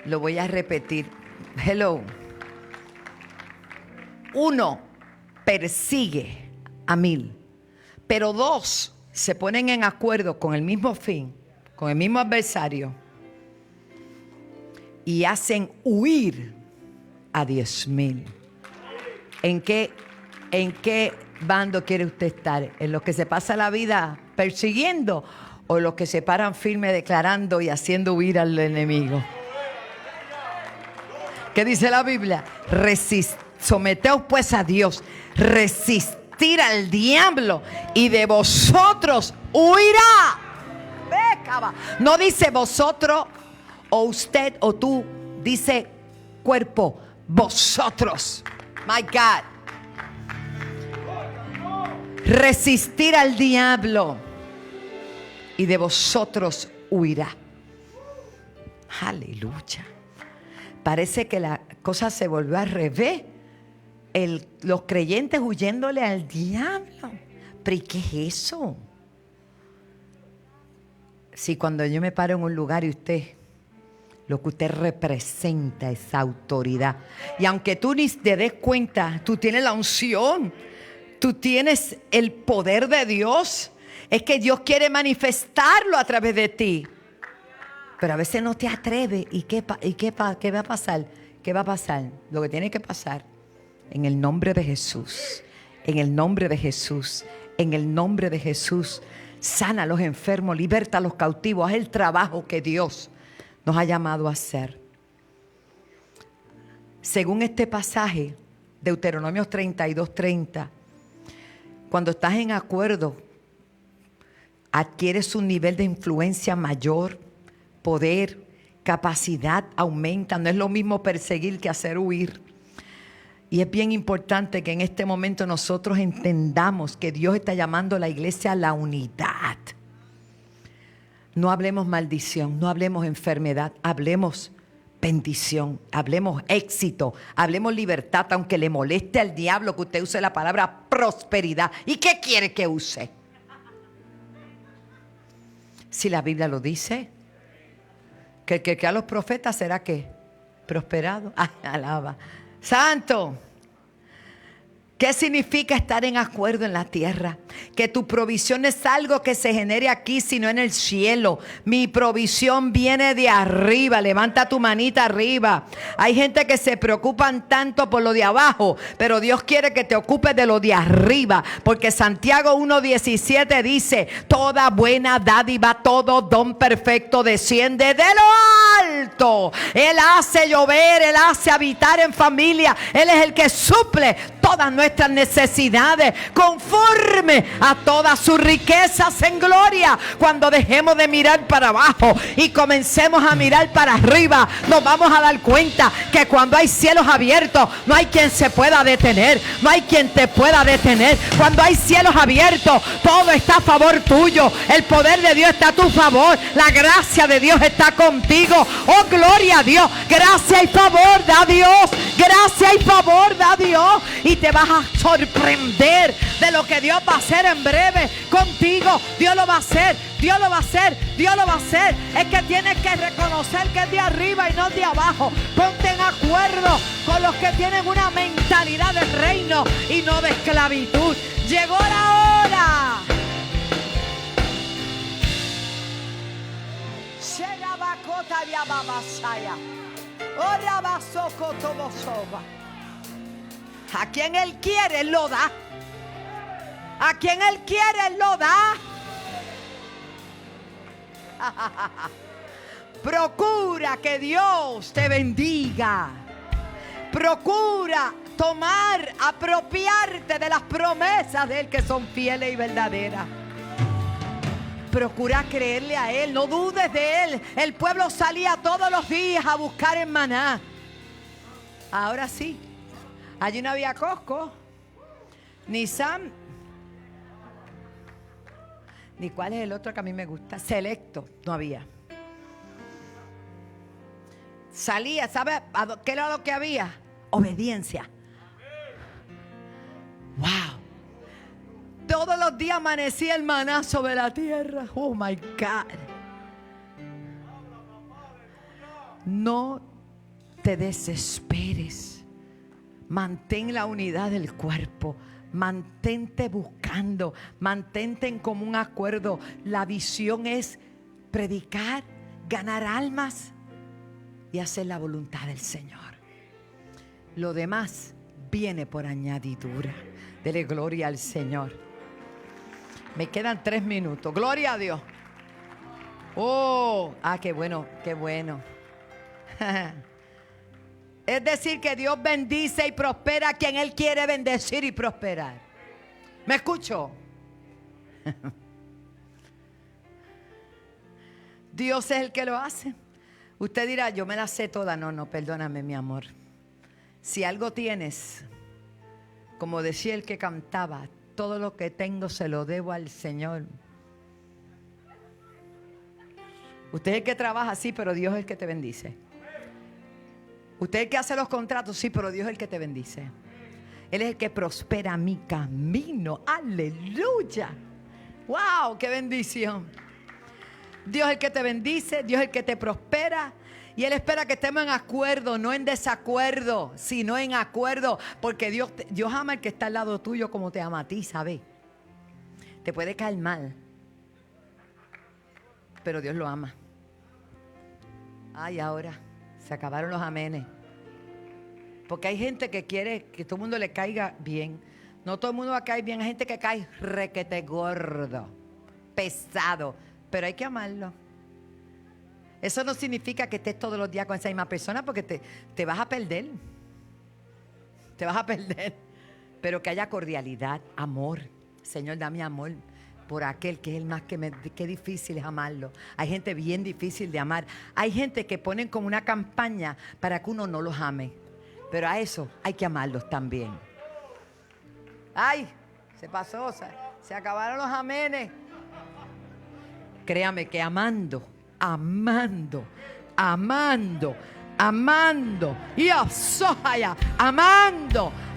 Lo voy a repetir. Hello. 1 persigue a 1000, pero 2 se ponen en acuerdo con el mismo fin, con el mismo adversario, y hacen huir a 10,000. ¿En qué bando quiere usted estar? ¿En los que se pasa la vida persiguiendo o los que se paran firme declarando y haciendo huir al enemigo? ¿Qué dice la Biblia? Someteos pues a Dios, resistir al diablo y de vosotros huirá. No dice vosotros o usted o tú, dice cuerpo. Vosotros, my God, resistir al diablo y de vosotros huirá. Aleluya. Parece que la cosa se volvió al revés. Los creyentes huyéndole al diablo. ¿Pero y qué es eso? Si cuando yo me paro en un lugar y usted, lo que usted representa es autoridad. Y aunque tú ni te des cuenta, tú tienes la unción. Tú tienes el poder de Dios. Es que Dios quiere manifestarlo a través de ti. Pero a veces no te atreves. ¿Y qué va a pasar? ¿Qué va a pasar? Lo que tiene que pasar. En el nombre de Jesús. En el nombre de Jesús. En el nombre de Jesús. Sana a los enfermos. Liberta a los cautivos. Haz el trabajo que Dios nos ha llamado a hacer. según este pasaje, Deuteronomio 32:30, cuando estás en acuerdo, adquieres un nivel de influencia mayor, poder, capacidad aumenta. No es lo mismo perseguir que hacer huir. Y es bien importante que en este momento nosotros entendamos que Dios está llamando a la iglesia a la unidad. No hablemos maldición, no hablemos enfermedad, hablemos bendición, hablemos éxito, hablemos libertad, aunque le moleste al diablo que usted use la palabra prosperidad. ¿Y qué quiere que use? Si la Biblia lo dice, que a los profetas será que prosperado. Ay, alaba. Santo. ¿Qué significa estar en acuerdo en la tierra? Que tu provisión es algo que se genere aquí, sino en el cielo. Mi provisión viene de arriba. Levanta tu manita arriba. Hay gente que se preocupan tanto por lo de abajo, pero Dios quiere que te ocupes de lo de arriba. Porque Santiago 1:17 dice: toda buena dádiva, todo don perfecto desciende de lo alto. Él hace llover, Él hace habitar en familia. Él es el que suple todas nuestras necesidades conforme a todas sus riquezas en gloria. Cuando dejemos de mirar para abajo y comencemos a mirar para arriba, nos vamos a dar cuenta que cuando hay cielos abiertos, no hay quien se pueda detener, no hay quien te pueda detener. Cuando hay cielos abiertos, todo está a favor tuyo. El poder de Dios está a tu favor, la gracia de Dios está contigo. Oh, gloria a Dios. Gracia y favor da Dios, gracia y favor da Dios. Y te vas a sorprender de lo que Dios va a hacer en breve contigo. Dios lo va a hacer, Dios lo va a hacer, Dios lo va a hacer. Es que tienes que reconocer que es de arriba y no de abajo. Ponte en acuerdo con los que tienen una mentalidad de reino y no de esclavitud. Llegó la hora. A quien Él quiere, Él lo da. A quien Él quiere, Él lo da. Procura que Dios te bendiga. Procura tomar, apropiarte de las promesas de Él que son fieles y verdaderas. Procura creerle a Él, no dudes de Él. El pueblo salía todos los días a buscar en Maná. Ahora sí. Allí no había Costco, ni Sam, ni cuál es el otro que a mí me gusta, Selecto, no había. Salía, ¿sabe qué era lo que había? Obediencia. Wow. Todos los días amanecía el maná sobre la tierra. Oh my God. No te desesperes. Mantén la unidad del cuerpo. Mantente buscando. Mantente en común acuerdo. La visión es predicar, ganar almas y hacer la voluntad del Señor. Lo demás viene por añadidura. Dele gloria al Señor. Me quedan 3 minutos. Gloria a Dios. Oh, qué bueno, qué bueno. Es decir, que Dios bendice y prospera a quien Él quiere bendecir y prosperar. ¿Me escucho? Dios es el que lo hace. Usted dirá, yo me la sé toda. No, perdóname, mi amor. Si algo tienes, como decía el que cantaba, todo lo que tengo se lo debo al Señor. Usted es el que trabaja, sí, pero Dios es el que te bendice. Usted es el que hace los contratos, sí, pero Dios es el que te bendice. Él es el que prospera mi camino. Aleluya. Wow, qué bendición. Dios es el que te bendice, Dios es el que te prospera. Y Él espera que estemos en acuerdo, no en desacuerdo, sino en acuerdo. Porque Dios ama al que está al lado tuyo como te ama a ti, ¿sabes? Te puede caer mal, pero Dios lo ama. Ay, ahora se acabaron los amenes. Porque hay gente que quiere que todo el mundo le caiga bien. No todo el mundo va a caer bien. Hay gente que cae requete gordo, pesado. Pero hay que amarlo. Eso no significa que estés todos los días con esa misma persona, porque te vas a perder. te vas a perder. Pero que haya cordialidad, amor. Señor, dame amor por aquel que es el más que difícil es amarlo. Hay gente bien difícil de amar. Hay gente que ponen como una campaña para que uno no los ame. Pero a eso hay que amarlos también. ¡Ay! Se pasó, se acabaron los amenes. Créame que amando, y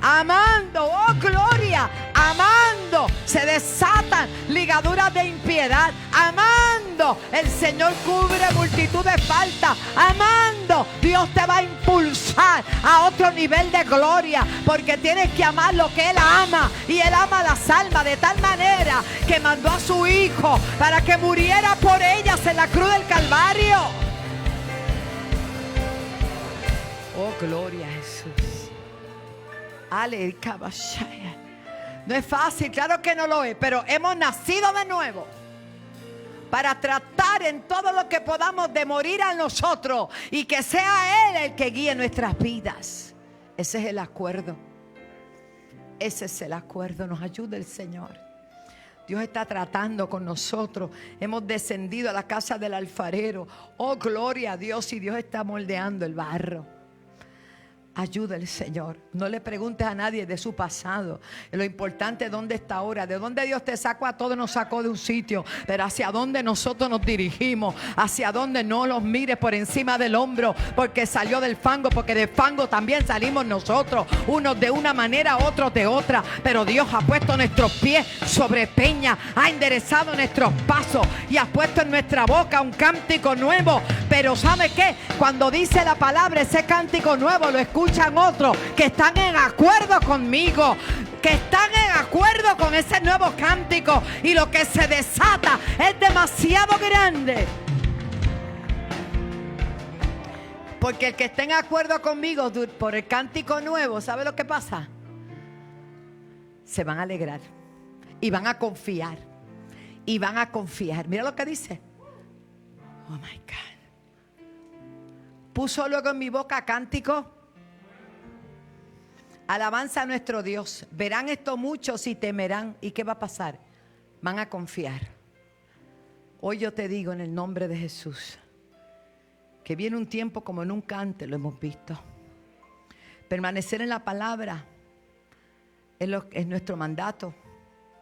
amando, oh gloria, amando, se desatan ligaduras de impiedad, amando, el Señor cubre multitud de faltas, amando, Dios te va a impulsar a otro nivel de gloria, porque tienes que amar lo que Él ama, y Él ama las almas de tal manera que mandó a su Hijo para que muriera por ellas en la cruz del Calvario. Oh, gloria a Jesús. Aleluya. No es fácil, claro que no lo es, pero hemos nacido de nuevo para tratar en todo lo que podamos de morir a nosotros y que sea Él el que guíe nuestras vidas. Ese es el acuerdo. Ese es el acuerdo. Nos ayuda el Señor. Dios está tratando con nosotros. Hemos descendido a la casa del alfarero. Oh, gloria a Dios. Y Dios está moldeando el barro. Ayuda el Señor. No le preguntes a nadie de su pasado. Lo importante es dónde está ahora. De dónde Dios te sacó, a todos nos sacó de un sitio. Pero hacia dónde nosotros nos dirigimos. Hacia dónde no los mires por encima del hombro. Porque salió del fango. Porque del fango también salimos nosotros. Unos de una manera, otros de otra. Pero Dios ha puesto nuestros pies sobre peña. Ha enderezado nuestros pasos. Y ha puesto en nuestra boca un cántico nuevo. Pero ¿sabe qué? Cuando dice la palabra, ese cántico nuevo lo escuchan otros que están en acuerdo conmigo, que están en acuerdo con ese nuevo cántico, y lo que se desata es demasiado grande. Porque el que esté en acuerdo conmigo por el cántico nuevo, ¿sabe lo que pasa? Se van a alegrar y van a confiar y van a confiar. Mira lo que dice. Oh my God. Puso luego en mi boca cántico, alabanza a nuestro Dios. Verán esto muchos y temerán. ¿Y qué va a pasar? Van a confiar. Hoy yo te digo en el nombre de Jesús que viene un tiempo como nunca antes lo hemos visto. Permanecer en la palabra es nuestro mandato.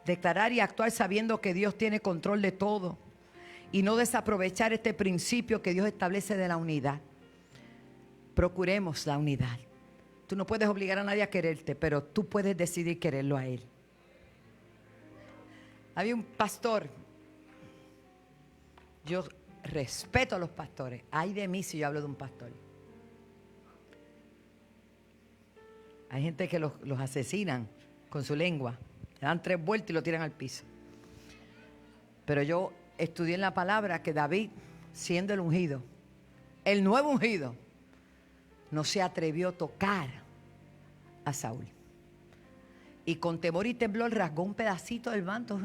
Declarar y actuar sabiendo que Dios tiene control de todo. Y no desaprovechar este principio que Dios establece de la unidad. Procuremos la unidad. Tú no puedes obligar a nadie a quererte, pero tú puedes decidir quererlo a Él. Había un pastor. Yo respeto a los pastores. Ay de mí si yo hablo de un pastor. Hay gente que los asesinan con su lengua. Le dan 3 vueltas y lo tiran al piso. Pero yo estudié en la palabra que David, siendo el ungido, el nuevo ungido, no se atrevió a tocar a Saúl. Y con temor y temblor rasgó un pedacito del manto,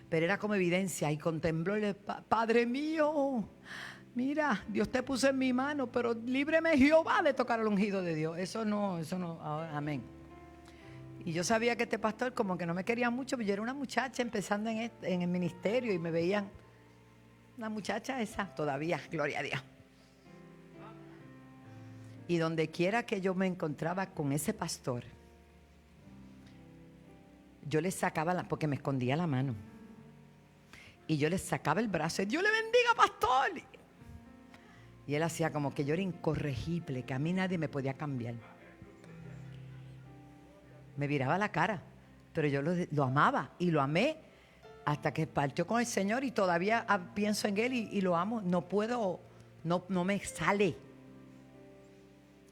pero era como evidencia. Y con temblor le dijo: Padre mío, mira, Dios te puso en mi mano, pero líbreme Jehová de tocar al ungido de Dios. Eso no, amén. Y yo sabía que este pastor como que no me quería mucho, pero yo era una muchacha empezando en el ministerio y me veían, una muchacha esa, todavía, gloria a Dios. Y donde quiera que yo me encontraba con ese pastor, yo le sacaba porque me escondía la mano. Y yo le sacaba el brazo y Dios le bendiga, pastor. Y él hacía como que yo era incorregible, que a mí nadie me podía cambiar. Me viraba la cara, pero yo lo amaba y lo amé hasta que partió con el Señor y todavía pienso en Él y lo amo. No puedo, no me sale.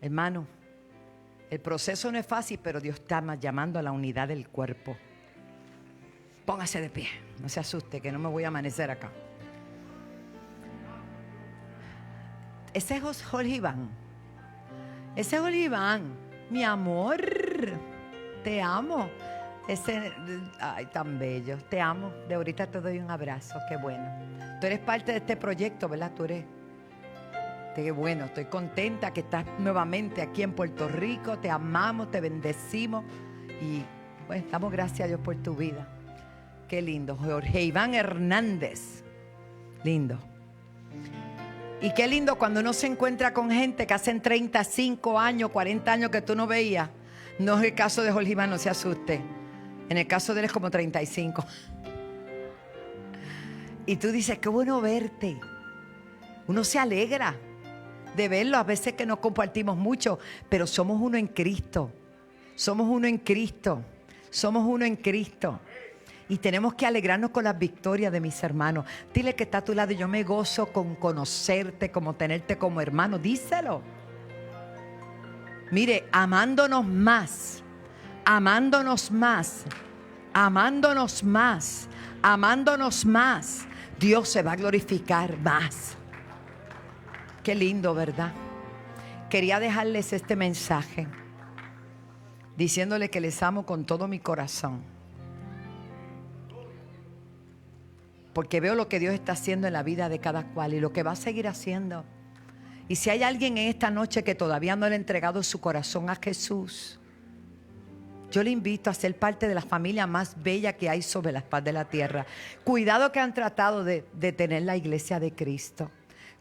Hermano, el proceso no es fácil, pero Dios está llamando a la unidad del cuerpo. Póngase de pie, no se asuste que no me voy a amanecer acá. Ese es Jorge Iván. Ese es Jorge Iván, mi amor, te amo. Ay, tan bello, te amo. De ahorita te doy un abrazo, qué bueno. Tú eres parte de este proyecto, ¿verdad? Tú eres Qué bueno, estoy contenta que estás nuevamente aquí en Puerto Rico. Te amamos, te bendecimos y bueno, damos gracias a Dios por tu vida. Qué lindo, Jorge Iván Hernández. Lindo. Y qué lindo cuando uno se encuentra con gente que hacen 35 años, 40 años que tú no veías. No es el caso de Jorge Iván, no se asuste. En el caso de él es como 35. Y tú dices, qué bueno verte. Uno se alegra de verlo. A veces que no compartimos mucho, pero somos uno en Cristo. Somos uno en Cristo. Somos uno en Cristo. Y tenemos que alegrarnos con las victorias de mis hermanos. Dile que está a tu lado, yo me gozo con conocerte, como tenerte como hermano. Díselo. Mire, amándonos más, amándonos más, amándonos más, amándonos más, Dios se va a glorificar más. Qué lindo, ¿verdad? Quería dejarles este mensaje, diciéndole que les amo con todo mi corazón. Porque veo lo que Dios está haciendo en la vida de cada cual y lo que va a seguir haciendo. Y si hay alguien en esta noche que todavía no le ha entregado su corazón a Jesús, yo le invito a ser parte de la familia más bella que hay sobre la faz de la tierra. Cuidado que han tratado de detener la iglesia de Cristo.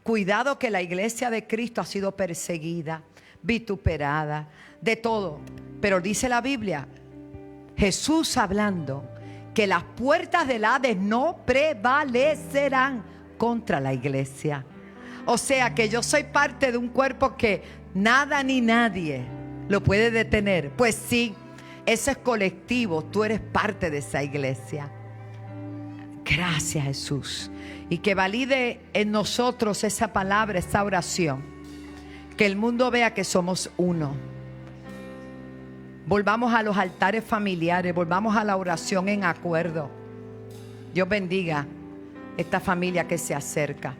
Cuidado que la iglesia de Cristo ha sido perseguida, vituperada, de todo. Pero dice la Biblia, Jesús hablando, que las puertas del Hades no prevalecerán contra la iglesia. O sea que yo soy parte de un cuerpo que nada ni nadie lo puede detener. Pues sí, ese es colectivo, tú eres parte de esa iglesia. Gracias, Jesús. Y que valide en nosotros esa palabra, esa oración. Que el mundo vea que somos uno. Volvamos a los altares familiares, volvamos a la oración en acuerdo. Dios bendiga esta familia que se acerca.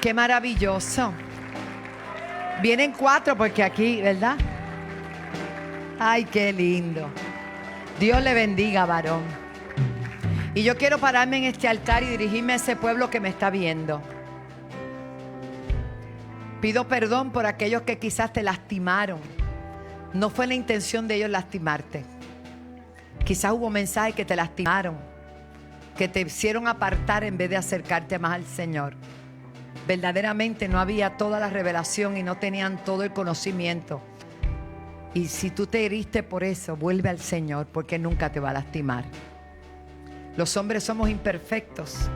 Qué maravilloso. Vienen 4 porque aquí, ¿verdad? Ay, qué lindo. Dios le bendiga, varón. Y yo quiero pararme en este altar y dirigirme a ese pueblo que me está viendo. Pido perdón por aquellos que quizás te lastimaron. No fue la intención de ellos lastimarte. Quizás hubo mensajes que te lastimaron, que te hicieron apartar en vez de acercarte más al Señor. Verdaderamente no había toda la revelación y no tenían todo el conocimiento. Y si tú te heriste por eso, vuelve al Señor, porque nunca te va a lastimar. Los hombres somos imperfectos,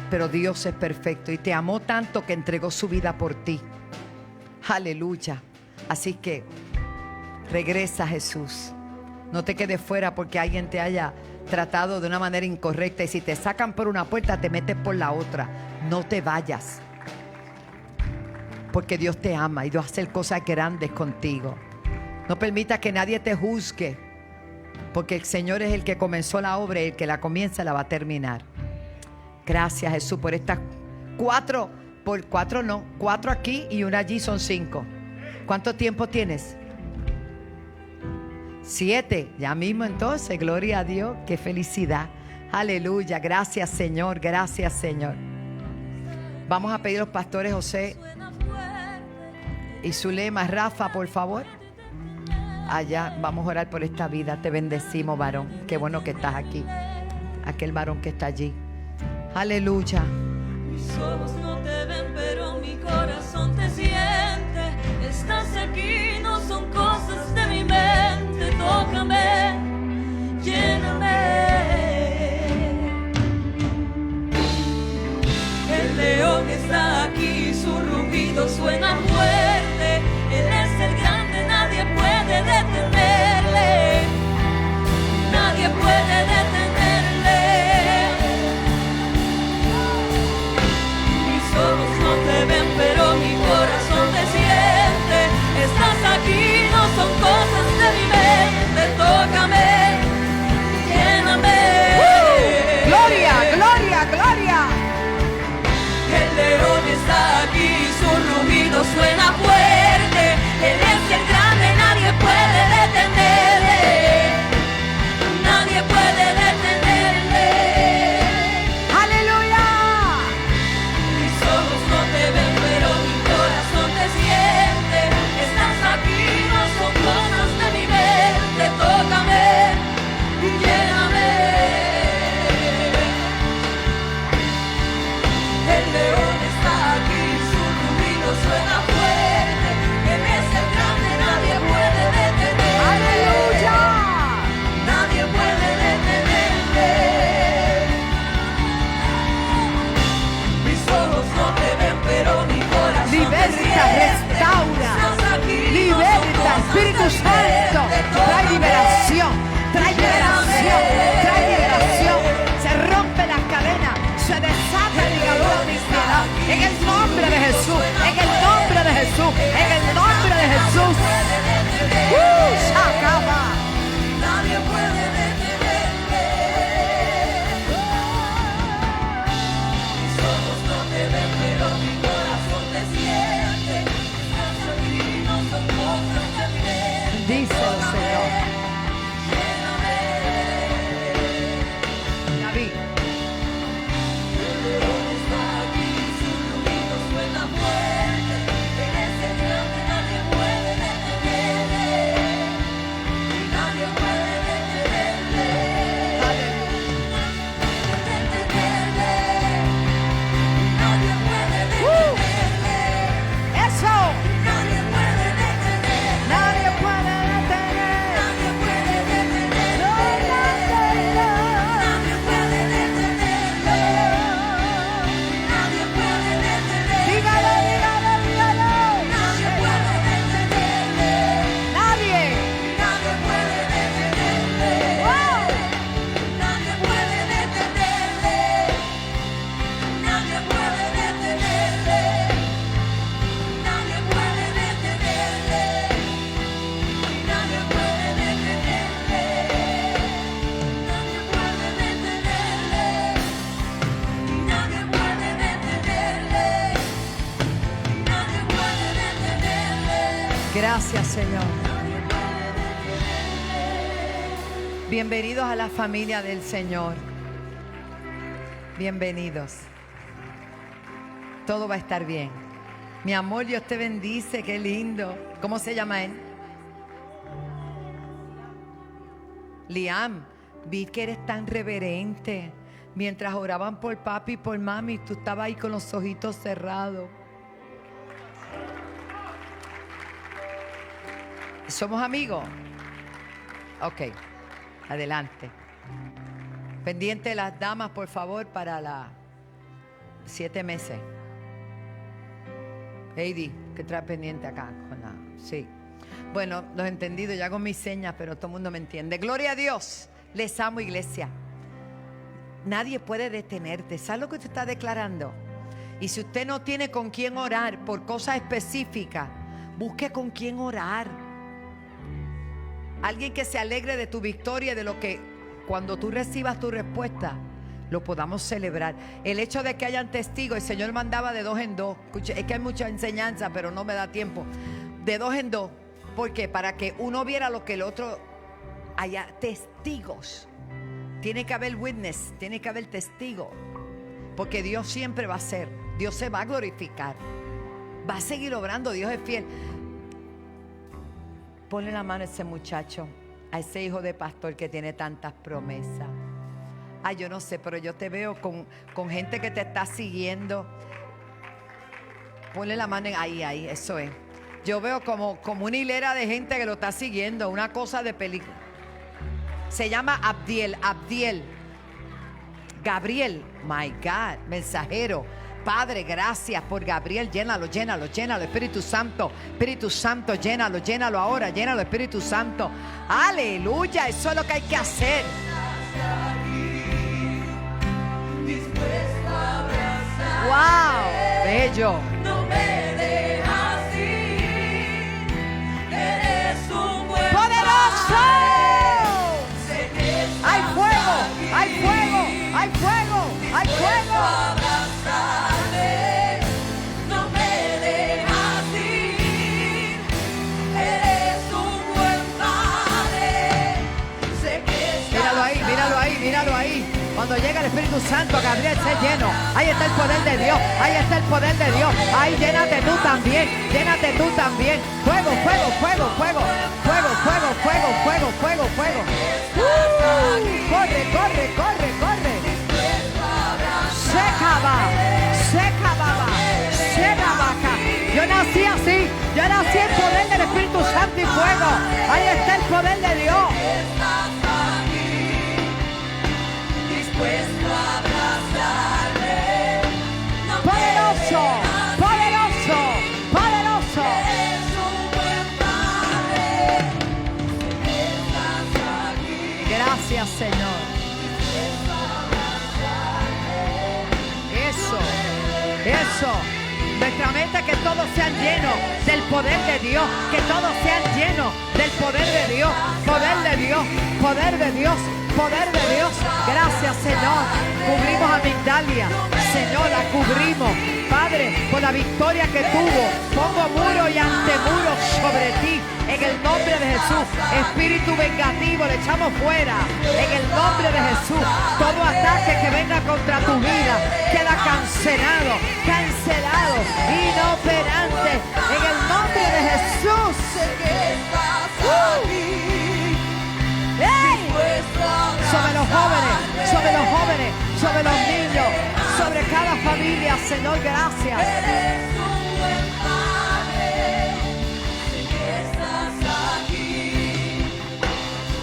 pero Dios es perfecto y te amó tanto que entregó su vida por ti. Aleluya. Así que regresa a Jesús. No te quedes fuera porque alguien te haya tratado de una manera incorrecta. Y si te sacan por una puerta, te metes por la otra. No te vayas. Porque Dios te ama y Dios va a hacer cosas grandes contigo. No permita que nadie te juzgue. Porque el Señor es el que comenzó la obra y el que la comienza la va a terminar. Gracias, Jesús, por estas 4. Por 4 no, 4 aquí y una allí, son 5. ¿Cuánto tiempo tienes? 7, ya mismo entonces, gloria a Dios, qué felicidad. Aleluya, gracias Señor, gracias Señor. Vamos a pedir a los pastores José y Zulema, Rafa, por favor. Allá, vamos a orar por esta vida. Te bendecimos, varón. Qué bueno que estás aquí. Aquel varón que está allí. Aleluya. Mis ojos no te ven, pero mi corazón te siente. Estás aquí, no son cosas de mi mente. Tócame, lléname. El león está aquí, su rugido suena fuerte. Él es el grande, nadie puede detenerle. Nadie puede detenerle. Mis ojos no te ven, pero mi corazón te siente. Estás aquí, no son cosas de mi mente. Tócame, lléname. Gloria, gloria, gloria. El león está aquí, su rugido suena. Gracias, Señor. Bienvenidos a la familia del Señor. Bienvenidos. Todo va a estar bien. Mi amor, Dios te bendice. Qué lindo. ¿Cómo se llama él? Liam. Vi que eres tan reverente. Mientras oraban por papi y por mami, tú estabas ahí con los ojitos cerrados. ¿Somos amigos? Ok, adelante. Pendiente las damas, por favor, para las 7 meses. Heidi, ¿qué trae pendiente acá? Sí. Bueno, los he entendido, ya hago mis señas, pero todo el mundo me entiende. Gloria a Dios. Les amo, iglesia. Nadie puede detenerte. ¿Sabe lo que usted está declarando? Y si usted no tiene con quién orar por cosas específicas, busque con quién orar. Alguien que se alegre de tu victoria, de lo que cuando tú recibas tu respuesta, lo podamos celebrar. El hecho de que hayan testigos, el Señor mandaba de 2 en 2. Escuche, es que hay mucha enseñanza, pero no me da tiempo. De 2 en 2. ¿Por qué? Para que uno viera lo que el otro haya testigos. Tiene que haber witness, tiene que haber testigo. Porque Dios siempre va a ser. Dios se va a glorificar. Va a seguir obrando. Dios es fiel. Ponle la mano a ese muchacho, a ese hijo de pastor que tiene tantas promesas. Ay, yo no sé, pero yo te veo con gente que te está siguiendo. Ponle la mano ahí, eso es. Yo veo como una hilera de gente que lo está siguiendo, una cosa de película. Se llama Abdiel. Gabriel, my God, mensajero. Padre, gracias por Gabriel. Llénalo. Espíritu Santo, llénalo ahora. Llénalo, Espíritu Santo. Aleluya, eso es lo que hay que hacer. Wow, bello. No me dejas ir, eres un buen ¡Poderoso! Sé que estás ¡Hay fuego! aquí. ¡Hay fuego! ¡Hay fuego! ¡Hay fuego! Abrazarme, no me dejas ir, eres un buen padre. Sé que estás Míralo ahí. Cuando llega el Espíritu Santo, Gabriel se lleno. Ahí está el poder de Dios. Ahí llénate tú también. Fuego. Corre. Seca baba. Yo nací así. Yo nací en poder del Espíritu Santo y fuego. Ahí está el poder de Dios. dispuesto a abrazarme. No Poderoso. eres un buen padre. Estás aquí. Gracias, Señor. Eso. Nuestra mente, que todos sean llenos del poder de Dios. Que todos sean llenos del poder de Dios. Poder de Dios. Gracias, Señor. Cubrimos a Migdalia. Señor, la cubrimos. Padre, por la victoria que tuvo, pongo muro y antemuro sobre ti. En el nombre de Jesús. Espíritu vengativo, le echamos fuera. En el nombre de Jesús. Todo ataque que venga contra tu vida queda cancelado. Inoperante. En el nombre de Jesús. ¡Ey! Sobre los jóvenes, sobre los niños, sobre cada familia, Señor, gracias. Eres un buen padre. Sé que estás aquí.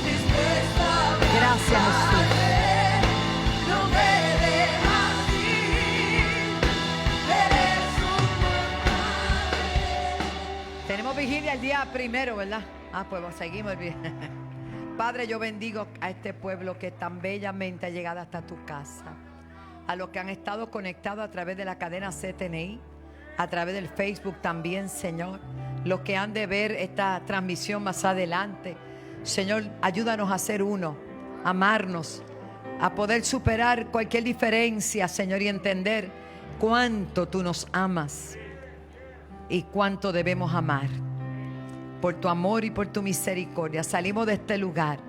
Dispuesto a Gracias, Jesús. no me dejas ir. Eres un buen padre. Tenemos vigilia el día 1, ¿verdad? Pues seguimos bien. Padre, yo bendigo a este pueblo que tan bellamente ha llegado hasta tu casa. A los que han estado conectados a través de la cadena CTNI, a través del Facebook también, Señor. Los que han de ver esta transmisión más adelante. Señor, ayúdanos a ser uno, a amarnos, a poder superar cualquier diferencia, Señor, y entender cuánto tú nos amas y cuánto debemos amar. por tu amor y por tu misericordia. Salimos de este lugar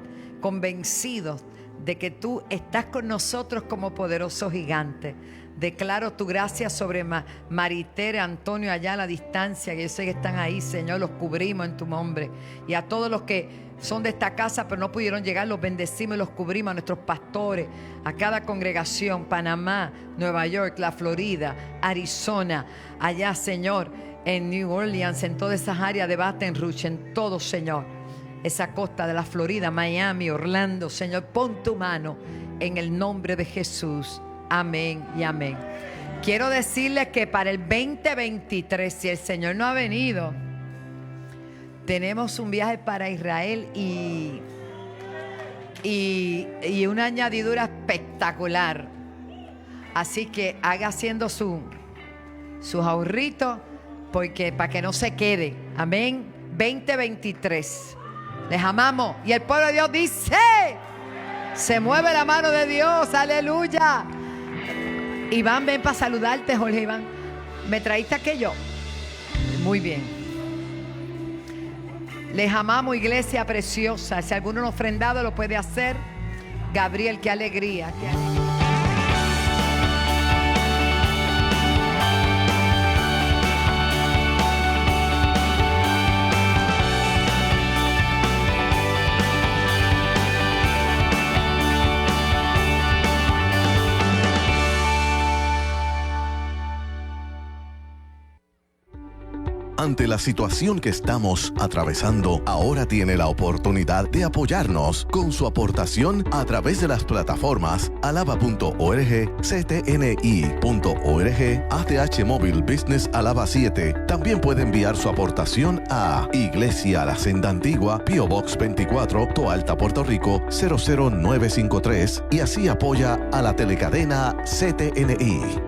convencidos de que tú estás con nosotros como poderoso gigante. Declaro tu gracia sobre Maritere, Antonio, allá a la distancia, que yo sé que están ahí, Señor, los cubrimos en tu nombre. Y a todos los que son de esta casa pero no pudieron llegar, los bendecimos y los cubrimos, a nuestros pastores, a cada congregación, Panamá, Nueva York, la Florida, Arizona, allá, Señor, en New Orleans, en todas esas áreas de Baton Rouge, en todo, Señor, esa costa de la Florida, Miami, Orlando, Señor, pon tu mano en el nombre de Jesús. Amén y amén. Quiero decirles que para el 2023, si el Señor no ha venido, tenemos un viaje para Israel y una añadidura espectacular. Así que haga haciendo sus ahorritos, porque para que no se quede. Amén. 2023. Les amamos. Y el pueblo de Dios dice: se mueve la mano de Dios. Aleluya. Iván, ven para saludarte, Jorge Iván. ¿Me traíste aquello? Muy bien. Les amamos, iglesia preciosa. Si alguno no ha ofrendado, lo puede hacer. Gabriel, qué alegría, qué alegría. Ante la situación que estamos atravesando, ahora tiene la oportunidad de apoyarnos con su aportación a través de las plataformas alaba.org, ctni.org, ATH Móvil Business Alaba 7. También puede enviar su aportación a Iglesia La Senda Antigua, P.O. Box 24, Toalta, Puerto Rico 00953, y así apoya a la telecadena CTNI.